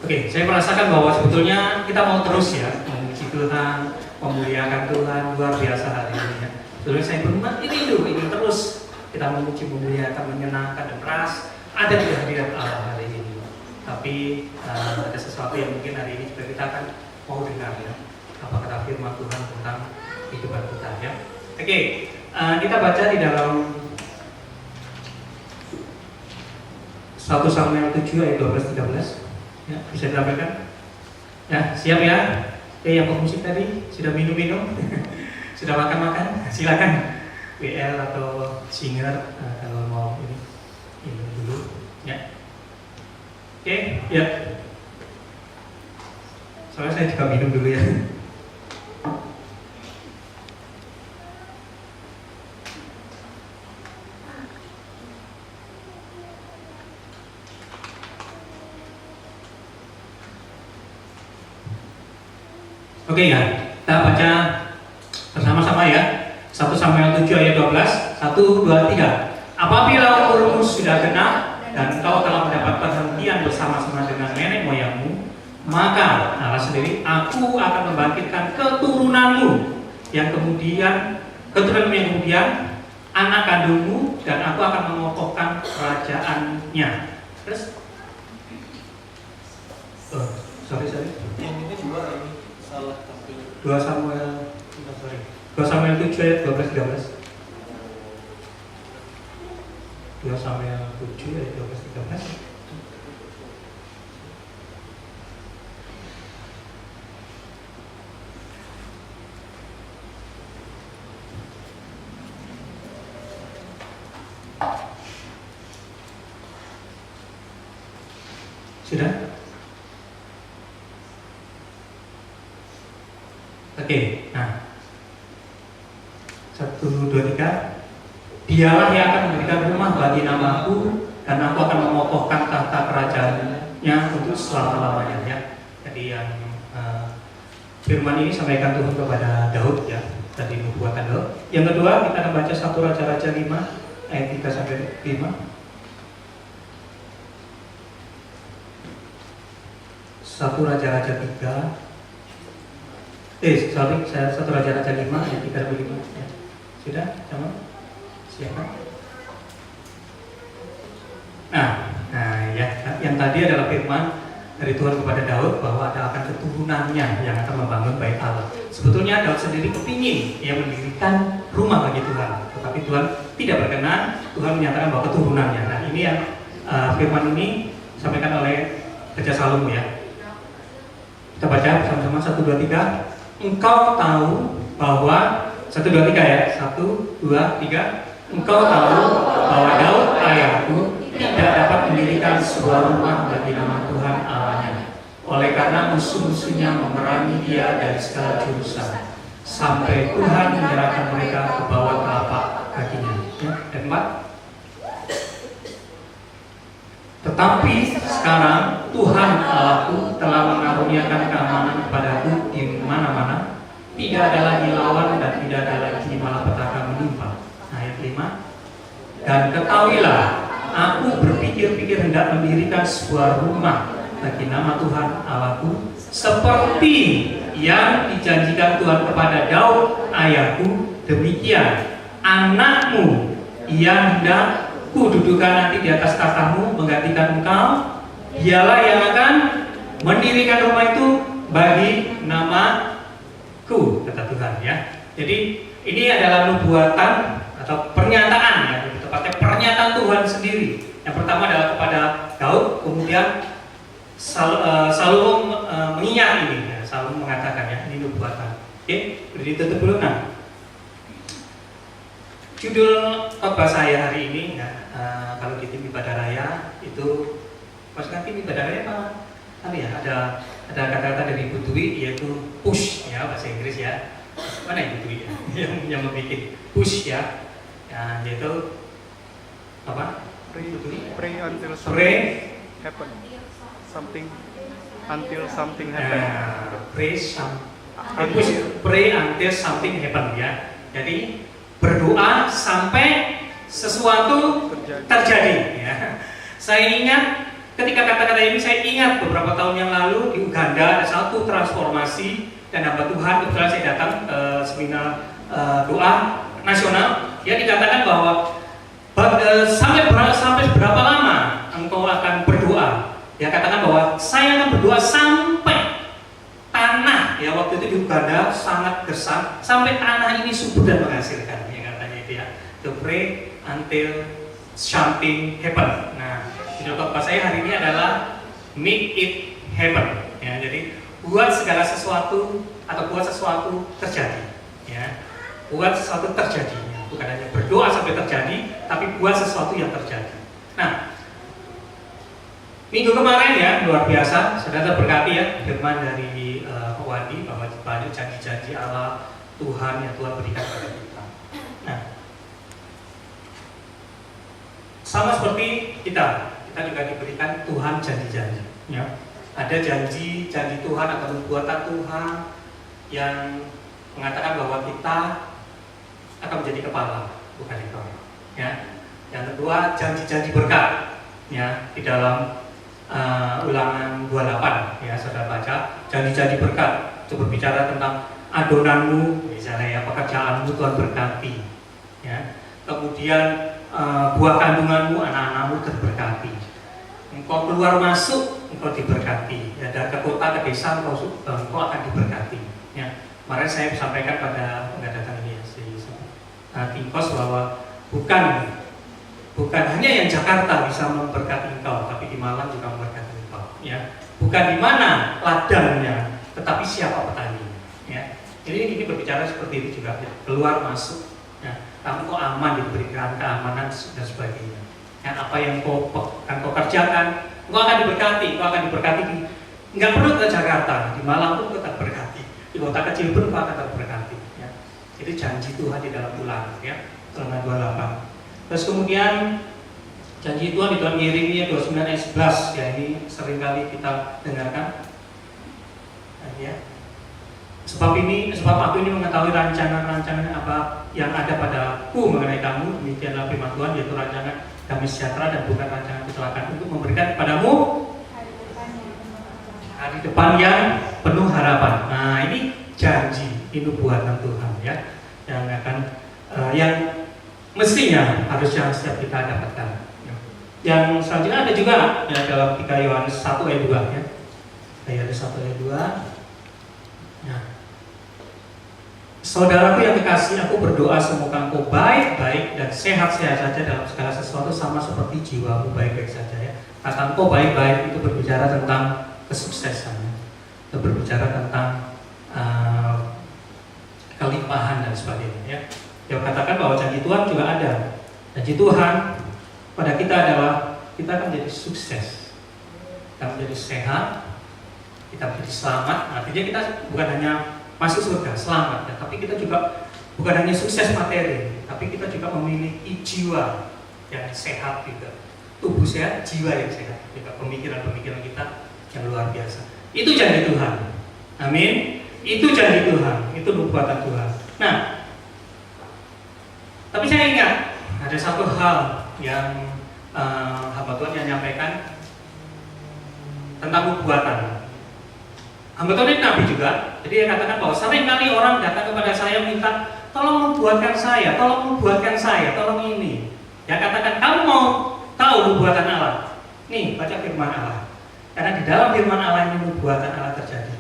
Oke, saya merasakan bahwa sebetulnya kita mau terus ya memuji Tuhan, memuliakan Tuhan, luar biasa hari ini ya. Sebetulnya saya berumah ini terus kita memuji, memuliakan, menyenangkan dan keras ada di hadirat Allah hari ini. Tapi ada sesuatu yang mungkin hari ini juga kita akan mau dengar ya. Apa kata firman Tuhan tentang kehidupan kita ya. Oke, kita baca di dalam 1 Samuel 7 ayat 12-13. Ya, bisa ditampilkan? Ya, siap ya? Oke, yang pemusik tadi sudah minum-minum, sudah makan-makan, silakan WL atau singer kalau mau ini dulu, ya. Oke, ya. Soalnya saya juga minum dulu ya. Oke ya, kita baca bersama-sama ya. 1 Samuel 7 ayat 12. 1, 2, 3. Apabila umurmu sudah genap dan engkau telah mendapat perhentian bersama-sama dengan nenek moyangmu, maka Allah sendiri, aku akan membangkitkan keturunanmu yang kemudian anak kandungmu, dan aku akan mengokohkan kerajaannya. Terus, sorry. Yang ini juga ini salah tampil. 2 Samuel 7 ayat 12-13. 2 Samuel 7 ayat 12-13. Sudah? Oke, nah 1, 2, 3. Dialah yang akan memberikan rumah bagi namaku, dan aku akan mengokohkan tahta kerajaannya untuk selama-lamanya ya. Jadi yang firman ini sampaikan Tuhan kepada Daud ya, tadi nubuatan Daud. Yang kedua kita akan baca 1 Raja-Raja 5 ayat 3-5. 1 Raja-Raja 3. 1 Raja-Raja 5 ayat 3-5 ya. Sudah? Sama? Siapa? Nah ya, yang tadi adalah firman dari Tuhan kepada Daud bahwa ada akan keturunannya yang akan membangun bait Allah. Sebetulnya Daud sendiri kepingin yang mendirikan rumah bagi Tuhan, tetapi Tuhan tidak berkenan. Tuhan menyatakan bahwa keturunannya. Nah ini yang firman ini disampaikan oleh Raja Salomo ya. Kita baca bersama-sama 1, 2, 3. Engkau tahu bahwa 1, 2, 3 ya. 1, 2, 3. Engkau tahu bahwa Daud ayahku tidak dapat mendirikan sebuah rumah bagi nama Tuhan Allahnya, oleh karena musuh-musuhnya memerangi dia dari segala jurusan, sampai Tuhan menyerahkan mereka ke bawah telapak kakinya. Ya, dan 4. Tetapi sekarang Tuhan Allahku telah mengaruniakan keamanan kepadaku di mana-mana. Tidak ada lagi lawan dan tidak ada lagi malapetaka menimpa. Ayat 5. Dan ketahuilah, aku berpikir-pikir hendak mendirikan sebuah rumah bagi nama Tuhan Allahku, seperti yang dijanjikan Tuhan kepada Daud ayahku. Demikian anakmu yang hendak kududukan nanti di atas tahtamu menggantikan engkau, dialah yang akan mendirikan rumah itu bagi namaku, kata Tuhan ya. Jadi ini adalah nubuatan atau pernyataan ya, lebih tepatnya pernyataan Tuhan sendiri. Yang pertama adalah kepada Daud, kemudian Salomo mengingat ini ya. Salomo mengatakan ya, ini nubuatan. Oke, berdiri tutup dulu. Nah, judul khotbah saya hari ini ya, kalau di tim ibadah raya itu pas tim ibadah raya apa ya, ada kata-kata dari Ibu Dwi yaitu push ya, bahasa Inggris ya. Mana Ibu Dwi ya? yang membuat push ya, yaitu apa? Pray until something happen. Until something happen. Pray until something happen ya. Jadi berdoa sampai sesuatu terjadi ya. Saya ingat Ketika kata-kata ini saya ingat beberapa tahun yang lalu di Uganda ada satu transformasi dan hamba Tuhan, kebetulan saya datang ke seminar doa nasional. Dia dikatakan bahwa sampai berapa lama engkau akan berdoa? Dia katakan bahwa saya akan berdoa sampai tanah, ya waktu itu di Uganda sangat gersang, sampai tanah ini subur dan menghasilkan, ya katanya itu ya. To pray until something happen. Nah, judul khotbah saya hari ini adalah make it happen. Ya, jadi buat segala sesuatu atau buat sesuatu terjadi. Ya, buat sesuatu terjadi. Bukan hanya berdoa sampai terjadi, tapi buat sesuatu yang terjadi. Nah, minggu kemarin ya luar biasa, sudah terberkati ya firman dari Wandi bahwa banyak janji-janji Allah Tuhan yang Tuhan berikan kepada kita. Nah, sama seperti kita juga diberikan Tuhan janji-janji. Ya, ada janji Tuhan atau nubuatan Tuhan yang mengatakan bahwa kita akan menjadi kepala, bukan ekor. Ya, yang kedua janji-janji berkat. Ya, di dalam Ulangan 28 ya saudara baca, janji-janji berkat itu berbicara tentang adonanmu, misalnya ya pekerjaanmu Tuhan berkati ya. Kemudian buah kandunganmu, anak-anakmu terberkati, engkau keluar masuk engkau diberkati ya, dari kota ke desa engkau akan diberkati ya. Kemarin saya sampaikan pada nggak datang ini ya si Tingkos bahwa bukan hanya yang Jakarta bisa memberkati engkau, tapi di Malang juga memberkati engkau. Ya, bukan di mana ladangnya, tetapi siapa petaninya. Ya, jadi ini berbicara seperti itu juga. Ya. Keluar masuk, ya, kamu kok aman diberikan keamanan dan sebagainya. Ya, apa yang kau kerjakan, engkau akan diberkati. Engkau akan diberkati di, nggak perlu ke Jakarta, di Malang pun tetap berkati, di kota kecil pun engkau akan terberkati. Ya, itu janji Tuhan di dalam Ulangan, ya, Ulangan 28. Terus kemudian janji Tuhan di dalam Yeremia 29 ayat 11 ya, ini seringkali kita dengarkan. Nah, ya. Sebab aku ini mengetahui rancangan-rancangan apa yang ada padaku mengenai kamu, demikianlah firman Tuhan, yaitu rancangan damai sejahtera dan bukan rancangan kecelakaan, untuk memberikan kepadamu hari depan yang penuh harapan. Nah, ini janji, ini buatan Tuhan ya, yang akan yang mestinya harusnya setiap kita dapatkan. Yang selanjutnya ada juga ya, dalam 3 Yohanes 1 ayat 2 ya. 3 Yohanes 1 ayat 2. Nah, saudaraku yang dikasihi, aku berdoa semoga engkau baik-baik dan sehat-sehat saja dalam segala sesuatu, sama seperti jiwamu baik-baik saja ya. Kata engkau baik-baik itu berbicara tentang kesuksesan, itu berbicara tentang kelimpahan dan sebagainya ya. Dia katakan bahwa janji Tuhan juga ada. Janji Tuhan pada kita adalah kita akan menjadi sukses, kita menjadi sehat, kita menjadi selamat. Artinya kita bukan hanya masuk surga, selamat, ya, tapi kita juga bukan hanya sukses materi, tapi kita juga memiliki jiwa yang sehat juga, tubuh sehat, jiwa yang sehat, juga pemikiran-pemikiran kita yang luar biasa. Itu janji Tuhan. Amin. Itu janji Tuhan, itu nubuatan Tuhan. Nah, tapi saya ingat ada satu hal yang hamba Tuhan yang menyampaikan tentang nubuatan. Hamba Tuhan ini nabi juga, jadi dia katakan bahwa seringkali orang datang kepada saya minta, tolong membuatkan saya, tolong membuatkan saya, tolong ini. Dia katakan, kamu mau tahu nubuatan Allah? Nih, baca firman Allah. Karena di dalam firman Allah ini nubuatan Allah terjadi.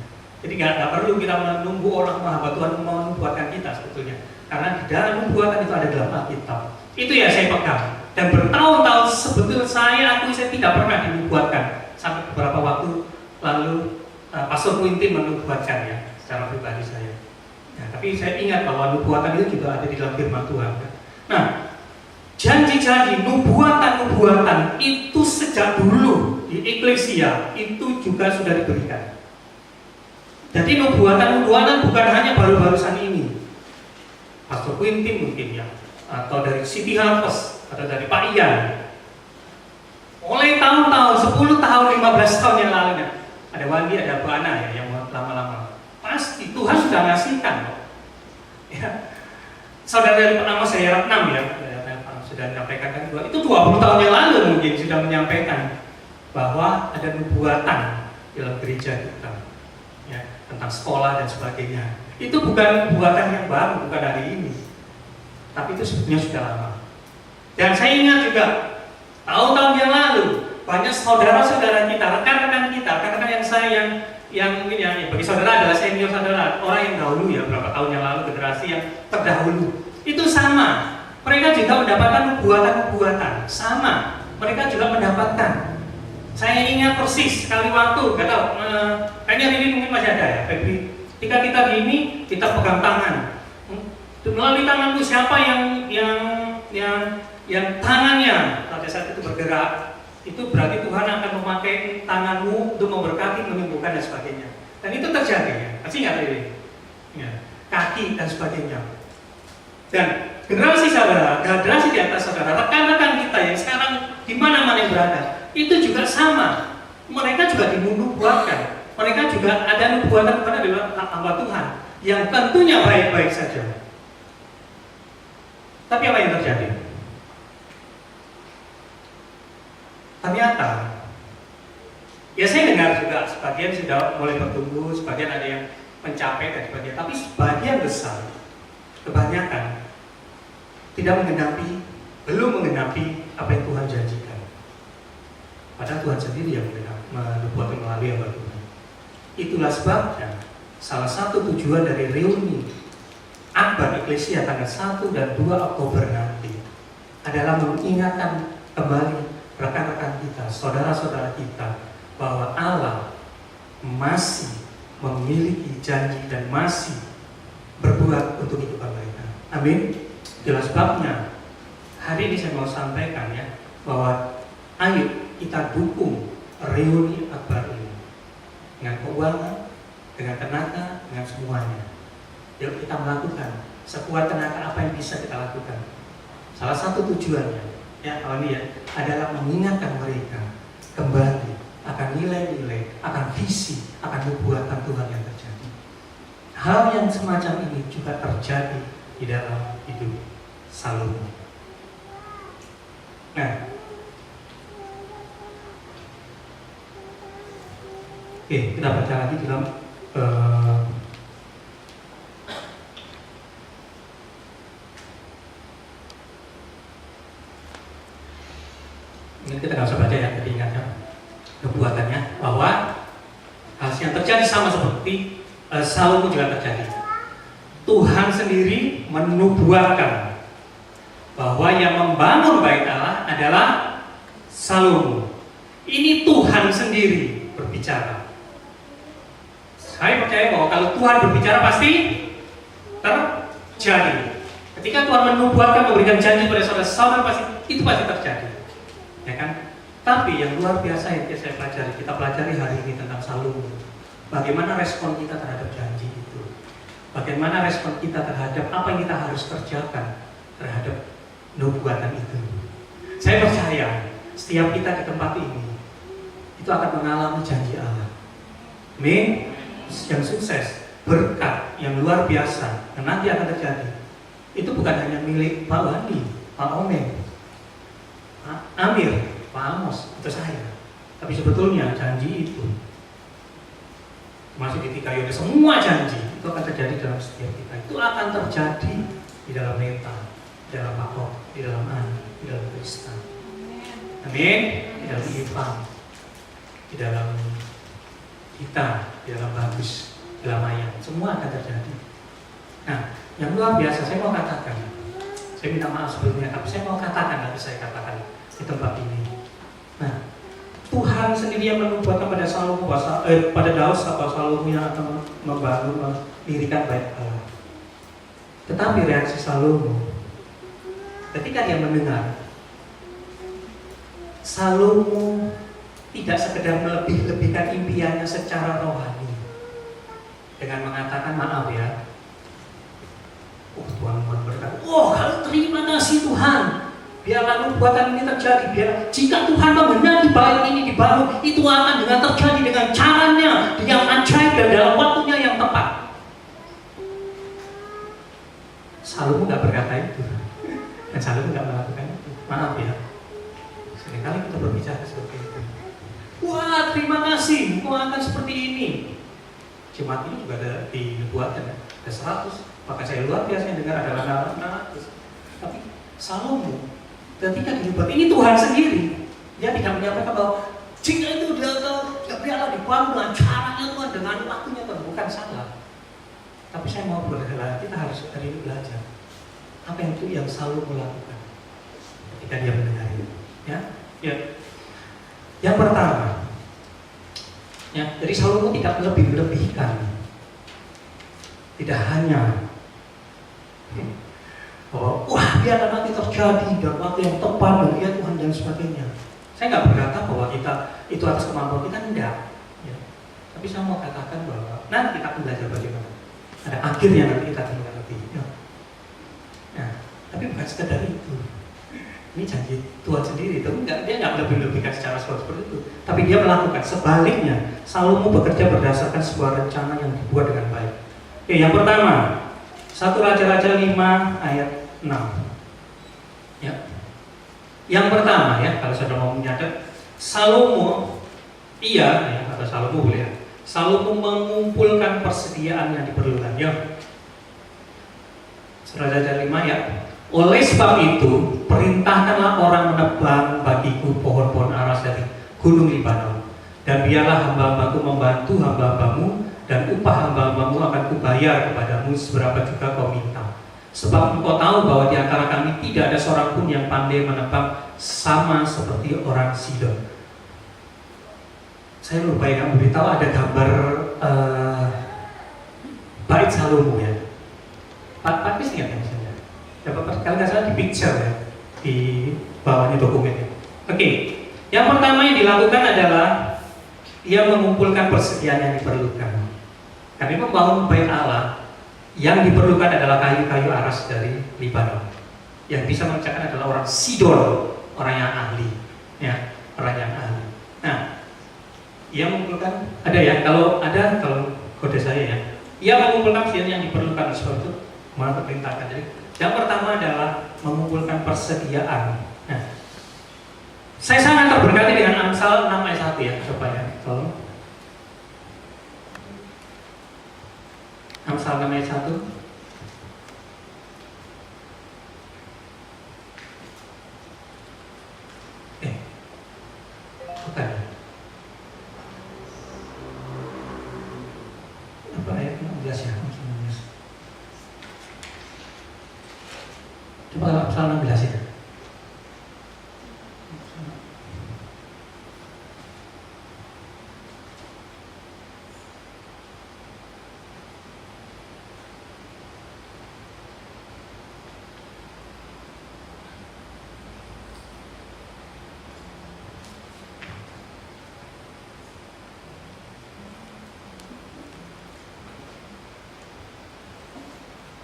Jadi nggak perlu kita menunggu orang hamba Tuhan mau nubuatkan kita sebetulnya. Karena di dalam nubuatan itu ada dalam Alkitab. Itu yang saya pegang. Dan bertahun-tahun sebetulnya saya tidak pernah dinubuatkan. Sampai beberapa waktu lalu Pastor Quintin menubuatkan ya secara pribadi saya. Ya, tapi saya ingat bahwa nubuatan itu juga ada di dalam firman Tuhan. Nah, janji-janji, nubuatan-nubuatan itu sejak dulu di eklesia itu juga sudah diberikan. Jadi nubuatan-nubuatan bukan hanya baru-barusan ini. Pastor Quintin mungkin ya, atau dari City Harvest, atau dari Pak Ian. Mulai tahun-tahun, 10 tahun, 15 tahun yang lalu, ada Wandi, ada Bu Ana ya, yang lama-lama. Pasti Tuhan sudah ngasihkan kok. Ya. Saudara dari pertama saya Ratnam ya, sudah menyampaikan kan, itu 20 tahun yang lalu mungkin sudah menyampaikan bahwa ada nubuatan dalam gereja kita, ya, tentang sekolah dan sebagainya. Itu bukan buatan yang baru, bukan hari ini, tapi itu sebetulnya sudah lama. Dan saya ingat juga tahun-tahun yang lalu banyak saudara-saudara kita, rekan-rekan kita, rekan-rekan yang saya yang bagi saudara adalah senior saudara, orang yang dahulu ya, berapa tahun yang lalu, generasi yang terdahulu. Itu sama, mereka juga mendapatkan nubuatan-nubuatan, sama, mereka juga mendapatkan. Saya ingat persis sekali waktu, nggak tahu, kayaknya ini mungkin masih ada ya, Febri. Ketika kita gini, kita pegang tangan. Melalui tanganku siapa yang tangannya pada saat itu bergerak, itu berarti Tuhan akan memakai tanganmu untuk memberkati, menyembuhkan dan sebagainya. Dan itu terjadi ya, masih nggak ini? Ya, kaki dan sebagainya. Dan generasi saudara, generasi di atas saudara, rekan-rekan kita yang sekarang di mana-mana yang berada, itu juga sama. Mereka juga dinubuatkan. Mereka juga ada nubuatan kepada hamba Tuhan yang tentunya baik-baik saja. Tapi apa yang terjadi? Ternyata, ya saya dengar juga sebagian sudah mulai bertumbuh, sebagian ada yang mencapai dan sebagainya. Tapi sebagian besar, kebanyakan tidak menggenapi, belum menggenapi apa yang Tuhan janjikan. Padahal Tuhan sendiri yang menubuatkan melalui hamba Tuhan. Itulah sebabnya salah satu tujuan dari reuni Akbar Eklesia tanggal 1 dan 2 Oktober nanti adalah mengingatkan kembali rekan-rekan kita, saudara-saudara kita, bahwa Allah masih memiliki janji dan masih berbuat untuk kehidupan mereka. Amin. Itulah sebabnya hari ini saya mau sampaikan ya, bahwa ayo kita dukung reuni Akbar ini dengan keuangan, dengan tenaga, dengan semuanya. Yuk kita melakukan sekuat tenaga apa yang bisa kita lakukan. Salah satu tujuannya, ya ini ya, adalah mengingatkan mereka kembali akan nilai-nilai, akan visi, akan nubuatan Tuhan yang terjadi. Hal yang semacam ini juga terjadi di dalam hidup Salomo. Nah, oke, kita baca lagi dalam ini kita nggak usah baca ya, tapi ingat ya nubuatannya bahwa hal yang terjadi sama seperti Salomo juga terjadi. Tuhan sendiri menubuatkan bahwa yang membangun bait Allah adalah Salomo. Ini Tuhan sendiri berbicara. Saya percaya bahwa kalau Tuhan berbicara pasti terjadi. Ketika Tuhan menubuatkan, memberikan janji pada saudara-saudara, itu pasti terjadi, ya kan? Tapi yang luar biasa yang saya pelajari, kita pelajari hari ini tentang Salomo. Bagaimana respon kita terhadap janji itu? Bagaimana respon kita terhadap apa yang kita harus kerjakan terhadap nubuatan itu? Saya percaya setiap kita di tempat ini itu akan mengalami janji Allah. Amin. Yang sukses, berkat yang luar biasa yang nanti akan terjadi, itu bukan hanya milik Pak Wandi, Pak Omen, Pak Amir, Pak Amos, itu saya. Tapi sebetulnya janji itu masih di tiga yudha, semua janji itu akan terjadi dalam setiap kita. Itu akan terjadi di dalam Neta, di dalam Pakok, di dalam Ani, di dalam Krista. Amin. Di dalam Ipang, di dalam kita, di dalam Bagus, di dalam Ayat, semua akan terjadi. Nah, yang luar biasa saya mau katakan, saya minta maaf sebelumnya, tapi saya mau katakan, nanti saya katakan di tempat ini. Nah, Tuhan sendiri yang menubuatkan pada Salomo, pada Daud atau Salomo yang akan membangun, mendirikan bait Allah. Tetapi reaksi Salomo, ketika dia mendengar, Salomo tidak sekedar melebih-lebihkan impiannya secara rohani dengan mengatakan maaf ya, Tuhan berkata, terima kasih Tuhan, biarlah nubuatan ini terjadi. Biar jika Tuhan mengenai bait ini dibangun, itu akan dengan terjadi dengan caranya yang ajaib dan dalam waktunya yang tepat. Salomo nggak berkata itu, dan Salomo nggak melakukan itu. Maaf ya, seringkali kita berbicara seperti itu. Wah, terima kasih, engkau akan seperti ini. Jemaat ini juga ada di nubuatan, ada 100. Maka saya luar biasa yang dengar adalah 600. Tapi Salomo ketika di nubuat ini Tuhan sendiri, dia tidak menyampaikan bahwa jika itu biarlah dibangun dengan caranya Tuhan, dengan waktunya Tuhan, bukan salah. Tapi saya mau berdoa, kita harus hari ini belajar apa yang itu yang Salomo lakukan ketika dia mendengar itu. Ya. Yang pertama, ya, jadi Salomo tidak lebih-lebihkan, tidak hanya bahwa wah biarlah nanti terjadi dan waktu yang tepat dan ya Tuhan dan sebagainya. Saya nggak berkata bahwa kita itu atas kemampuan kita, enggak. Ya. Tapi saya mau katakan bahwa nanti kita akan belajar bagaimana. Ada akhirnya nanti kita akan mengerti. Ya. Nah, tapi bukan sekedar itu. Ini janji Tuhan sendiri, itu enggak, dia nggak lebih-lebihkan secara seperti itu. Tapi dia melakukan sebaliknya. Salomo bekerja berdasarkan sebuah rencana yang dibuat dengan baik. Oke, yang pertama, 1 Raja-Raja 5 ayat 6. Ya. Yang pertama ya, kalau saudara mau mencatat, Salomo atau Salomo boleh ya. Salomo mengumpulkan persediaan yang diperlukan. Ya. 1 Raja 5 ya. Oleh sebab itu, perintahkanlah orang menebang bagiku pohon-pohon aras dari gunung Libanon, dan biarlah hamba-hambaku membantu hamba-hambamu, dan upah hamba-hambamu akan kubayar kepadamu seberapa juga kau minta. Sebab engkau tahu bahwa di antara kami tidak ada seorang pun yang pandai menebang, sama seperti orang Sidon. Saya lupa ya, beritahu ada gambar bait Salomo ya. Pak Pis ingat ya misalnya? Kalau nggak salah di picture ya, di bawahnya dokumennya. Oke, yang pertama yang dilakukan adalah dia mengumpulkan persediaan yang diperlukan. Kami membangun bait Allah, yang diperlukan adalah kayu-kayu aras dari Libanon. Yang bisa mengerjakan adalah orang Sidon, orang yang ahli, ya, orang yang ahli. Nah, ia mengumpulkan, ada ya, kalau kode saya ya, ia mengumpulkan persediaan yang diperlukan sebab itu mana perintahkan. Jadi, yang pertama adalah mengumpulkan persediaan. Nah, saya sangat terberkati dengan Amsal 6 ayat 1 ya, coba ya, tolong. Amsal 6 ayat 1. Bukan. Apa ayat 16 ya? Coba Amsal 16 ya.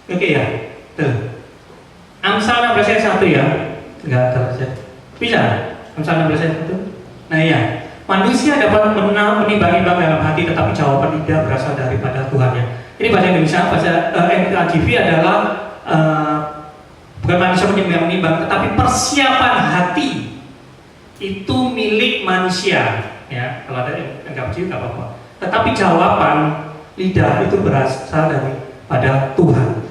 Oke ya, tuh. Amsal 16 ayat 1 ya, enggak terlihat. Bisa? Amsal 16 ayat 1. Nah ya, manusia dapat menimbang-nimbang dalam hati, tetapi jawaban lidah berasal daripada Tuhan ya. Ini bahasa Indonesia, bahasa NKJV adalah bukan manusia menimbang-nimbang, tetapi persiapan hati itu milik manusia. Ya, kalau ada NKJV nggak apa-apa. Tetapi jawaban lidah itu berasal daripada Tuhan.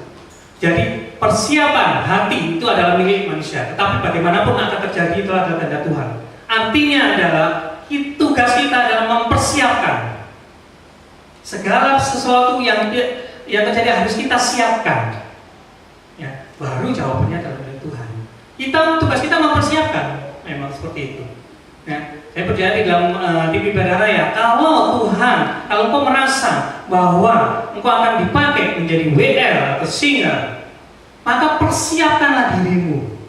Jadi persiapan hati itu adalah milik manusia, tetapi bagaimanapun akan terjadi itu adalah tanda Tuhan. Artinya adalah tugas kita adalah mempersiapkan segala sesuatu yang terjadi harus kita siapkan. Ya, baru jawabannya adalah dari Tuhan. Tugas kita mempersiapkan, memang seperti itu. Ya, saya percaya di dalam TV Badara ya, kalau engkau merasa bahwa engkau akan dipakai menjadi WL atau singer, maka persiapkanlah dirimu.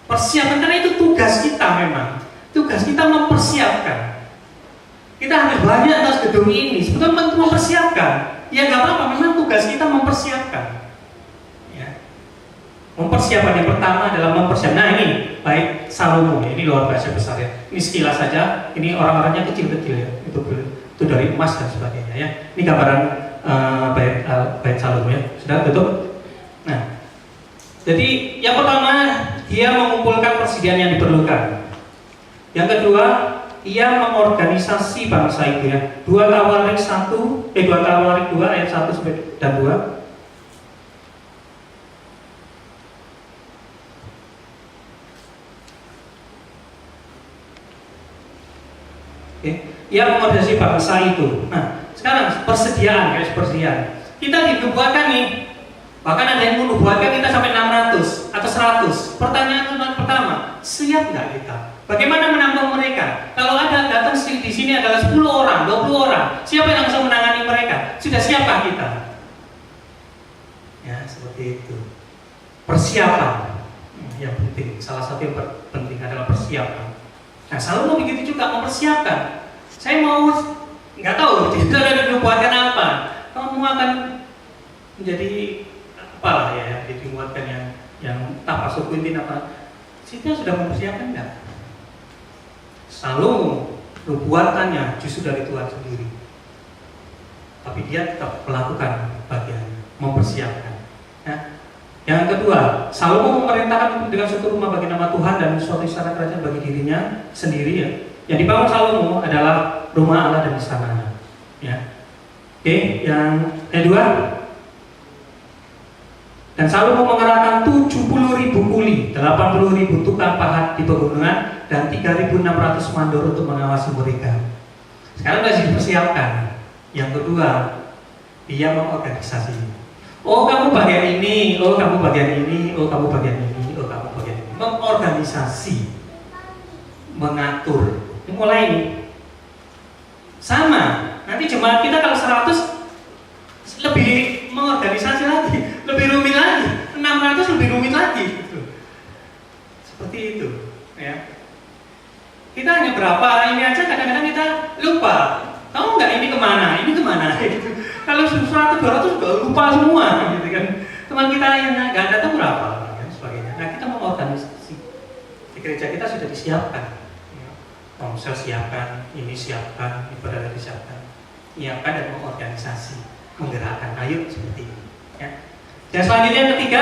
Persiapkan, karena itu tugas kita memang. Tugas kita mempersiapkan. Kita harus banyak atas gedung ini, sebetulnya untuk mempersiapkan. Ya nggak apa-apa, memang tugas kita mempersiapkan. Ya. Mempersiapkan yang pertama adalah mempersiapkan. Nah ini baik Salomo, ini luar biasa besar ya. Ini sekilas saja, ini orang-orangnya kecil-kecil ya. Itu dari emas dan sebagainya ya. Ini gambaran bait Salomo ya. Sudah tutup. Nah, jadi yang pertama dia mengumpulkan persediaan yang diperlukan. Yang kedua ia mengorganisasi bangsa itu ya. 2 Tawarik 2 ayat 1 dan 2. Ia mengorganisasi bangsa itu. Nah, sekarang persediaan. Kita dinubuatkan nih. Bahkan ada yang menubuatkan kita sampai 600 atau 100. Pertanyaan pertama, siap nggak kita? Bagaimana menampung mereka? Kalau ada datang di sini adalah 10 orang, 20 orang, siapa yang bisa menangani mereka? Sudah siapkah kita? Ya, seperti itu. Persiapan yang penting. Salah satu yang penting adalah persiapan. Nah, Salomo begitu juga mempersiapkan. Saya mau, nggak tahu, kita ada dinubuatkan apa? Kamu akan menjadi apalah ya, dimuatkan yang tak masuk inti apa? Kita sudah mempersiapkan enggak? Salomo nubuatannya justru dari Tuhan sendiri, tapi dia tetap melakukan bagiannya, mempersiapkan. Ya. Yang kedua, Salomo memerintahkan dengan suatu rumah bagi nama Tuhan dan suatu istana kerajaan bagi dirinya sendiri ya. Yang dibangun Salomo adalah rumah Allah dan istananya. Ya. Oke, yang kedua. Dan Salomo mengerahkan 70.000 kuli, 80.000 tukang pahat di pegunungan, dan 3.600 mandor untuk mengawasi mereka. Sekarang masih dipersiapkan. Yang kedua, dia mengorganisasi. Oh, kamu bagian ini, oh kamu bagian ini, oh kamu bagian ini, oh kamu bagian ini. Mengorganisasi, mengatur. Mulai ini sama. Nanti jemaat kita kalau 100 lebih mengorganisasi lagi, lebih rumit lagi, 600 lebih rumit lagi gitu. Seperti itu ya. Kita hanya berapa ini aja, kadang-kadang kita lupa. Tahu nggak ini kemana gitu. Kalau 100-200 juga lupa semua gitu kan. Teman kita yang nggak datang berapa dan sebagainya. Nah, kita mengorganisasi. Di gereja kita sudah disiapkan ya. Komsel siapkan, ini siapkan, ibadah disiapkan, siapkan dan mengorganisasi, menggerakkan. Ayo seperti ini ya. Dan selanjutnya yang ketiga,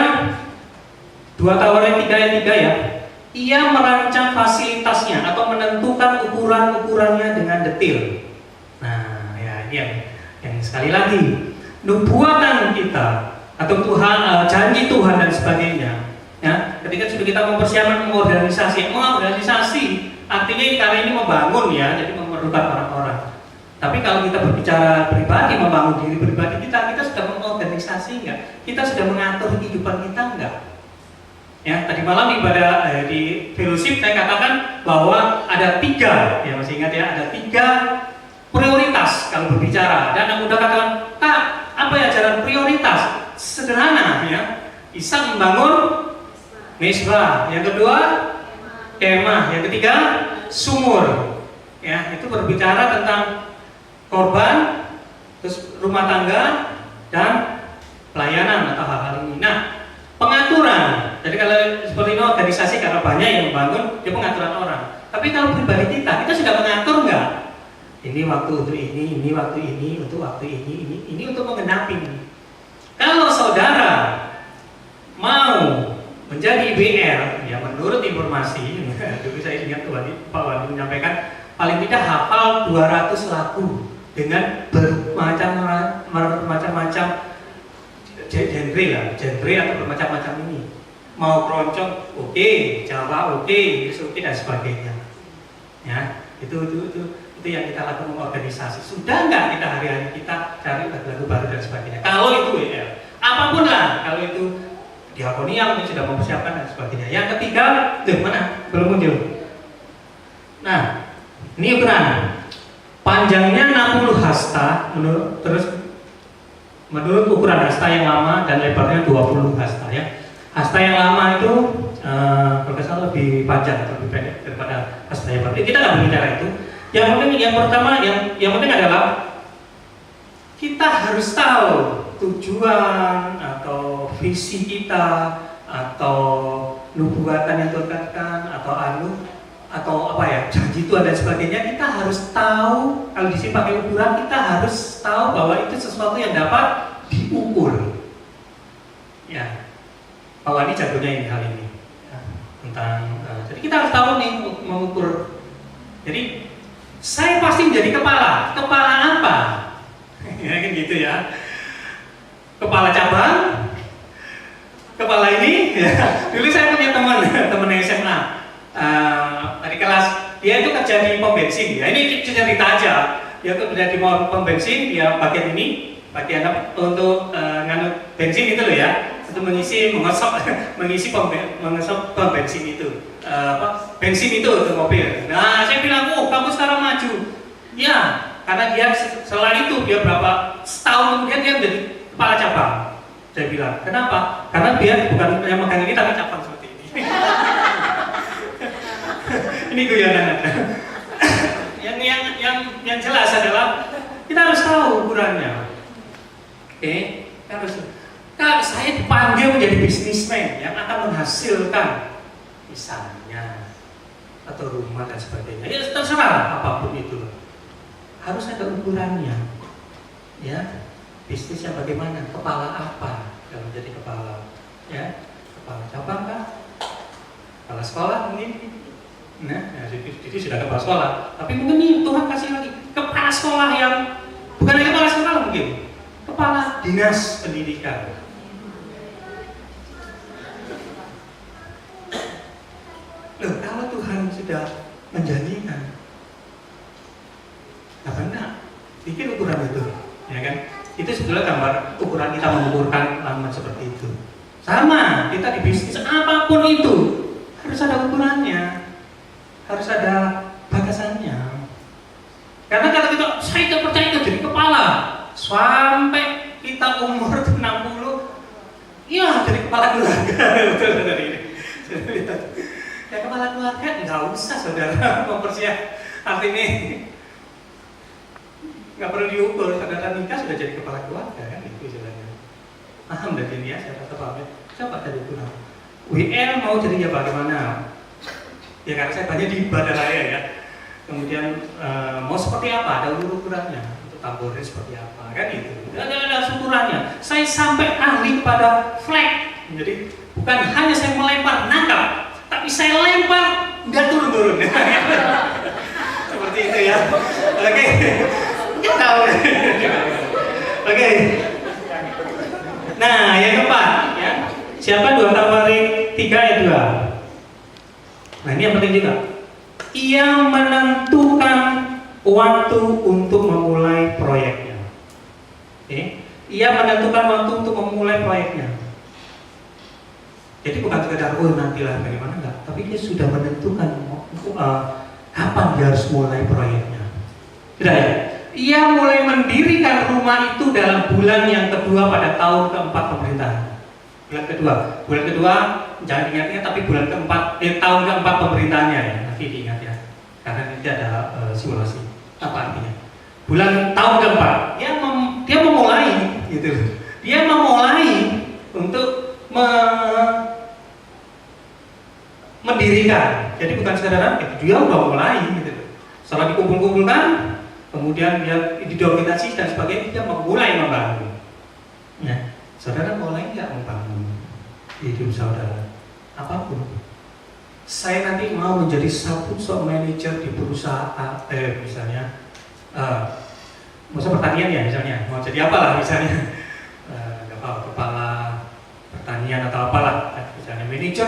2 Tawarik 3 ayat 3 ya. Ia merancang fasilitasnya atau menentukan ukuran-ukurannya dengan detil. Nah, ya ini yang sekali lagi nubuatan kita atau Tuhan, janji Tuhan dan sebagainya. Ya, ketika sudah kita mempersiapkan mengorganisasi artinya karena ini membangun ya, jadi memerlukan orang-orang. Tapi kalau kita berbicara pribadi, membangun diri pribadi kita sudah mengorganisasi enggak? Kita sudah mengatur kehidupan kita enggak? Ya, tadi malam ibadah di fellowship saya katakan bahwa ada 3, ya masih ingat ya, ada 3 prioritas kalau berbicara. Dan aku udah katakan, Kak, apa ya ajaran prioritas? Sederhana ya. Ishak membangun Mesbah. Yang kedua, kemah. Yang ketiga, sumur. Ya, itu berbicara tentang korban, terus rumah tangga dan pelayanan atau hal-hal ini. Nah, pengaturan. Jadi kalau seperti ini organisasi karena banyak yang membangun, dia pengaturan orang. Tapi kalau pribadi kita sudah mengatur nggak? Ini waktu untuk ini waktu ini, untuk waktu ini untuk menggenapi. Kalau saudara mau menjadi BR, ya menurut informasi, dulu saya ingat Pak Wandi menyampaikan paling tidak hafal 200 lagu dengan bermacam-macam genre atau bermacam-macam ini. Mau keroncong, oke, Jawa oke, oke dan sebagainya. Ya, itu yang kita lakukan mengorganisasi. Sudah nggak kita hari-hari kita cari lagu-lagu baru dan sebagainya. Kalau itu WL, apapun lah, kalau itu diakonia mungkin sudah mempersiapkan dan sebagainya. Yang ketiga, mana? Belum muncul. Nah, ini ukuran panjangnya 60 hasta menurut ukuran hasta yang lama dan lebarnya 20 hasta ya. Hasta yang lama itu kalau nggak salah lebih panjang atau lebih pendek daripada hasta yang baru. Kita nggak berbicara itu. Yang pertama yang penting adalah kita harus tahu tujuan atau visi kita atau nubuatan yang Tuhan katakan atau apa ya, janji Tuhan dan sebagainya. Kita harus tahu. Kalau di sini pakai ukuran, kita harus tahu bahwa itu sesuatu yang dapat diukur. Ya, bahwa ini jagonya ini hal ini ya, tentang. Jadi kita harus tahu nih mengukur. Jadi Saya pasti menjadi kepala. Kepala apa? Ya kan gitu ya. Kepala cabang, kepala ini. Ya. Dulu saya punya teman SMA di kelas. Dia itu kerja di pom bensin. Ya ini cerita aja. Dia kerja di pom bensin. Dia bagian ini, bagian untuk nganut bensin itu loh ya. Itu mengisi pom bensin itu. Bensin itu untuk mobil. Nah, saya bilang, oh kamu sekarang maju. Ya, karena dia selain itu dia berapa setahun kemudian dia menjadi kepala cabang. Saya bilang, kenapa? Karena dia bukan yang megang ini tapi cabang seperti ini. Ini guyonan. yang jelas adalah kita harus tahu ukurannya. Oke, harus. Kak, saya dipanggil menjadi bisnismen yang akan menghasilkan misalnya atau rumah dan sebagainya. Ya terserah apapun itu. Harus ada ukurannya. Ya, bisnis yang bagaimana? Kepala apa kalau menjadi kepala? Ya, kepala cabang kah? Kepala sekolah mungkin. Nah, ya, jadi sudah kepala sekolah. Tapi mungkin nih Tuhan kasih lagi kepala sekolah yang bukan hanya kepala sekolah mungkin, kepala dinas pendidikan. Loh, kalau Tuhan sudah menjanjikan, apa enggak? Bikin ukuran itu, ya kan? Itu sebetulnya gambar ukuran kita mengukurkan lama seperti itu. Sama, kita di bisnis apapun itu harus ada ukurannya. Harus ada batasannya. Karena kalau kita saya tidak percaya itu jadi kepala sampai kita umur 60, ya jadi kepala keluarga. Betul ini. Ya kepala keluarga nggak usah saudara mempersiap artinya nggak perlu diukur. Saudara nikah sudah jadi kepala keluarga kan itu istilahnya. Paham dari ini ya, saya rasa paham ya. Coba tadi kurang. WL mau jadi ya bagaimana? Ya karena saya banyak di Badan Raya ya. Kemudian mau seperti apa? Ada ukurannya. Untuk tamborin seperti apa? Kan itu. Ada ukurannya. Saya sampai ahli pada flag. Jadi bukan hanya saya melempar nangkap, tapi saya lempar nggak turun-turun. Seperti itu ya. Oke. Kita tahu. Oke. Nah, yang keempat ya. Siapa 2 Tawarik 3 ayat 2? Nah ini yang penting juga. Ia menentukan waktu untuk memulai proyeknya. Oke? Ia menentukan waktu untuk memulai proyeknya. Jadi bukan sekedar nantilah bagaimana enggak, tapi dia sudah menentukan kapan dia harus mulai proyeknya. Tidak ya? Ia mulai mendirikan rumah itu dalam bulan yang kedua pada tahun keempat pemerintahan. Bulan kedua jangan diingat-ingat tapi bulan keempat tahun keempat pemerintahannya ya, nanti diingat ya karena ini ada simulasi apa artinya tahun keempat dia memulai gitu, dia memulai untuk mendirikan. Jadi bukan sekedar dia udah mulai gitu, setelah dikumpul-kumpulkan kemudian dia didokumentasi dan sebagainya, dia memulai membangun ya. Saudara mulai nggak membangun hidup saudara apapun? Saya nanti mau menjadi satu manajer di perusahaan misalnya masa pertanian ya misalnya, mau jadi apalah misalnya kepala pertanian atau apalah misalnya manajer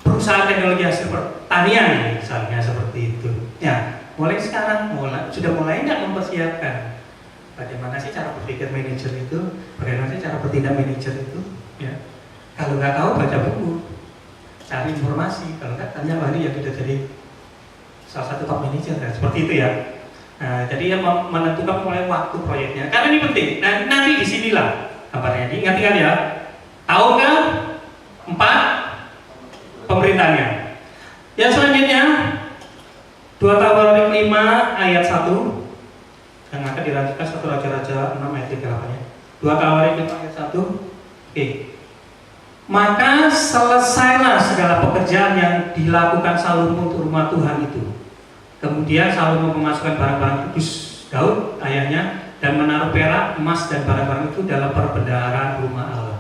perusahaan teknologi hasil pertanian misalnya seperti itu ya. Mulai sekarang sudah mulai nggak mempersiapkan bagaimana sih cara berpikir manajer itu, bagaimana sih cara bertindak manajer itu ya. Kalau nggak tahu baca buku, cari informasi. Kalau nggak tanya ahli yang sudah jadi salah satu top manager kan? Seperti itu ya. Nah, jadi yang menentukan mulai waktu proyeknya karena ini penting. Nah, nanti disinilah kabarnya. Ingat-ingat ya, tahun ke-4 pemerintahnya. Yang selanjutnya 2 Tawarik 5 ayat 1 yang akan dilanjutkan 1 Raja-Raja 6 ayat 38-nya. 2 Tawarik 5 ayat 1. Oke. Maka selesailah segala pekerjaan yang dilakukan Salomo untuk rumah Tuhan itu. Kemudian Salomo memasukkan barang-barang kudus Daud ayahnya dan menaruh perak, emas dan barang-barang itu dalam perbendaharaan rumah Allah.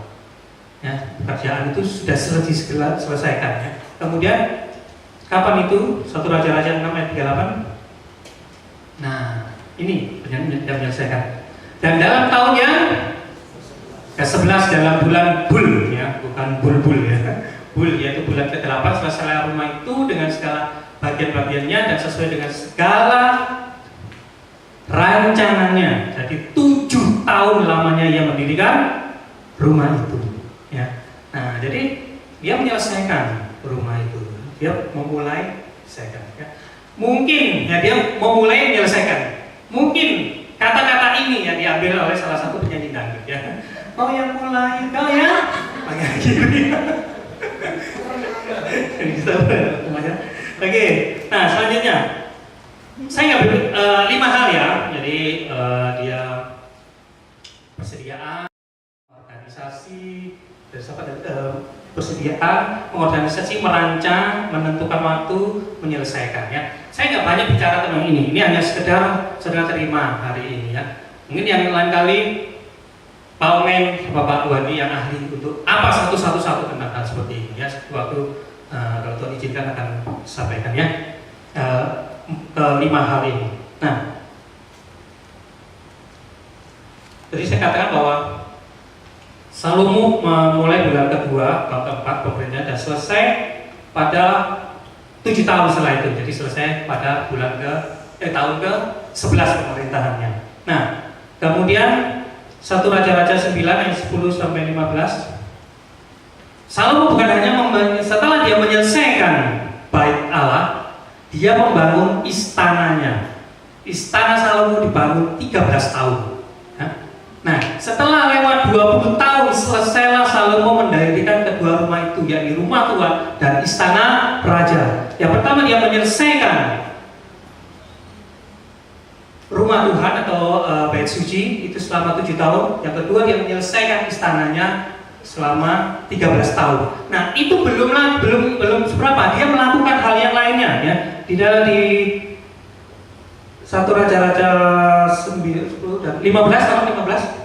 Ya, pekerjaan itu sudah selesaikan ya. Kemudian Kapan itu? 1 Raja-Raja 6 ayat 38. Nah, ini yang menyelesaikan. Dan dalam tahun yang ke-11 dalam bulan Bul, ya, bukan Bulbul ya. Bul yaitu bulan ke-8 selesai rumah itu dengan segala bagian-bagiannya dan sesuai dengan segala rancangannya. Jadi 7 tahun lamanya ia mendirikan rumah itu, ya. Nah, jadi dia menyelesaikan rumah itu. Dia memulai selesaikan, ya. Mungkin ya dia memulai menyelesaikan. Mungkin kata-kata ini yang diambil oleh salah satu penyanyi dangdut, ya. Kau yang mulai, kau yang mengakhiri. Oke, nah selanjutnya saya ngambil 5 hal ya. Jadi dia persediaan, organisasi, persediaan, mengorganisasi, merancang, menentukan waktu, menyelesaikan, ya. Saya nggak banyak bicara tentang ini. Ini hanya sekedar saudara terima hari ini, ya. Mungkin yang lain kali Pak Omen, Bapak Wadi yang ahli untuk apa satu-satu tentang hal seperti ini, ya. Waktu kalau Tuhan izinkan akan sampaikan, ya, ke 5 hal ini. Nah, jadi saya katakan bahwa Salomo memulai bulan kedua, tahun keempat pemerintahan dan selesai pada 7 tahun setelah itu. Jadi selesai pada tahun ke-11 pemerintahannya. Nah, kemudian 1 Raja-Raja 9 ayat 10 sampai 15. Salomo bukan hanya setelah dia menyelesaikan bait Allah, dia membangun istananya. Istana Salomo dibangun 13 tahun. Nah, setelah lewat 20 tahun selesailah Salomo mendirikan kedua rumah itu, yakni rumah Tuhan dan istana raja. Yang pertama dia menyelesaikan rumah Tuhan atau bait suci itu selama 7 tahun. Yang kedua dia menyelesaikan istananya selama 13 tahun. Nah, itu belum seberapa. Dia melakukan hal yang lainnya, ya. Di 1 Raja-Raja 9, 10 dan 15 tahun 15.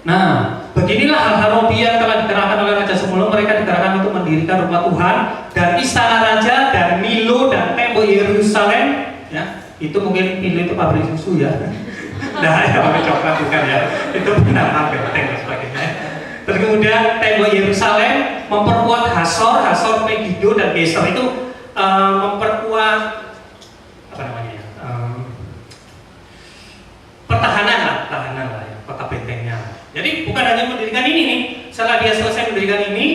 Nah, beginilah hal-hal rohani yang telah dikerahkan oleh Raja Salomo. Mereka dikerahkan untuk mendirikan rumah Tuhan dan istana raja dan Milo dan tembok Yerusalem, ya. Itu mungkin Milo itu pabrik susu, ya. Nah, ya pabrik coklat bukan, ya. Itu benar benteng dan sebagainya. Terus kemudian tembok Yerusalem memperkuat Hasor, Megiddo dan Geser itu memperkuat apa namanya, ya, pertahanan lah, ya, kota bentengnya. Jadi bukan hanya mendirikan ini nih. Setelah dia selesai mendirikan ini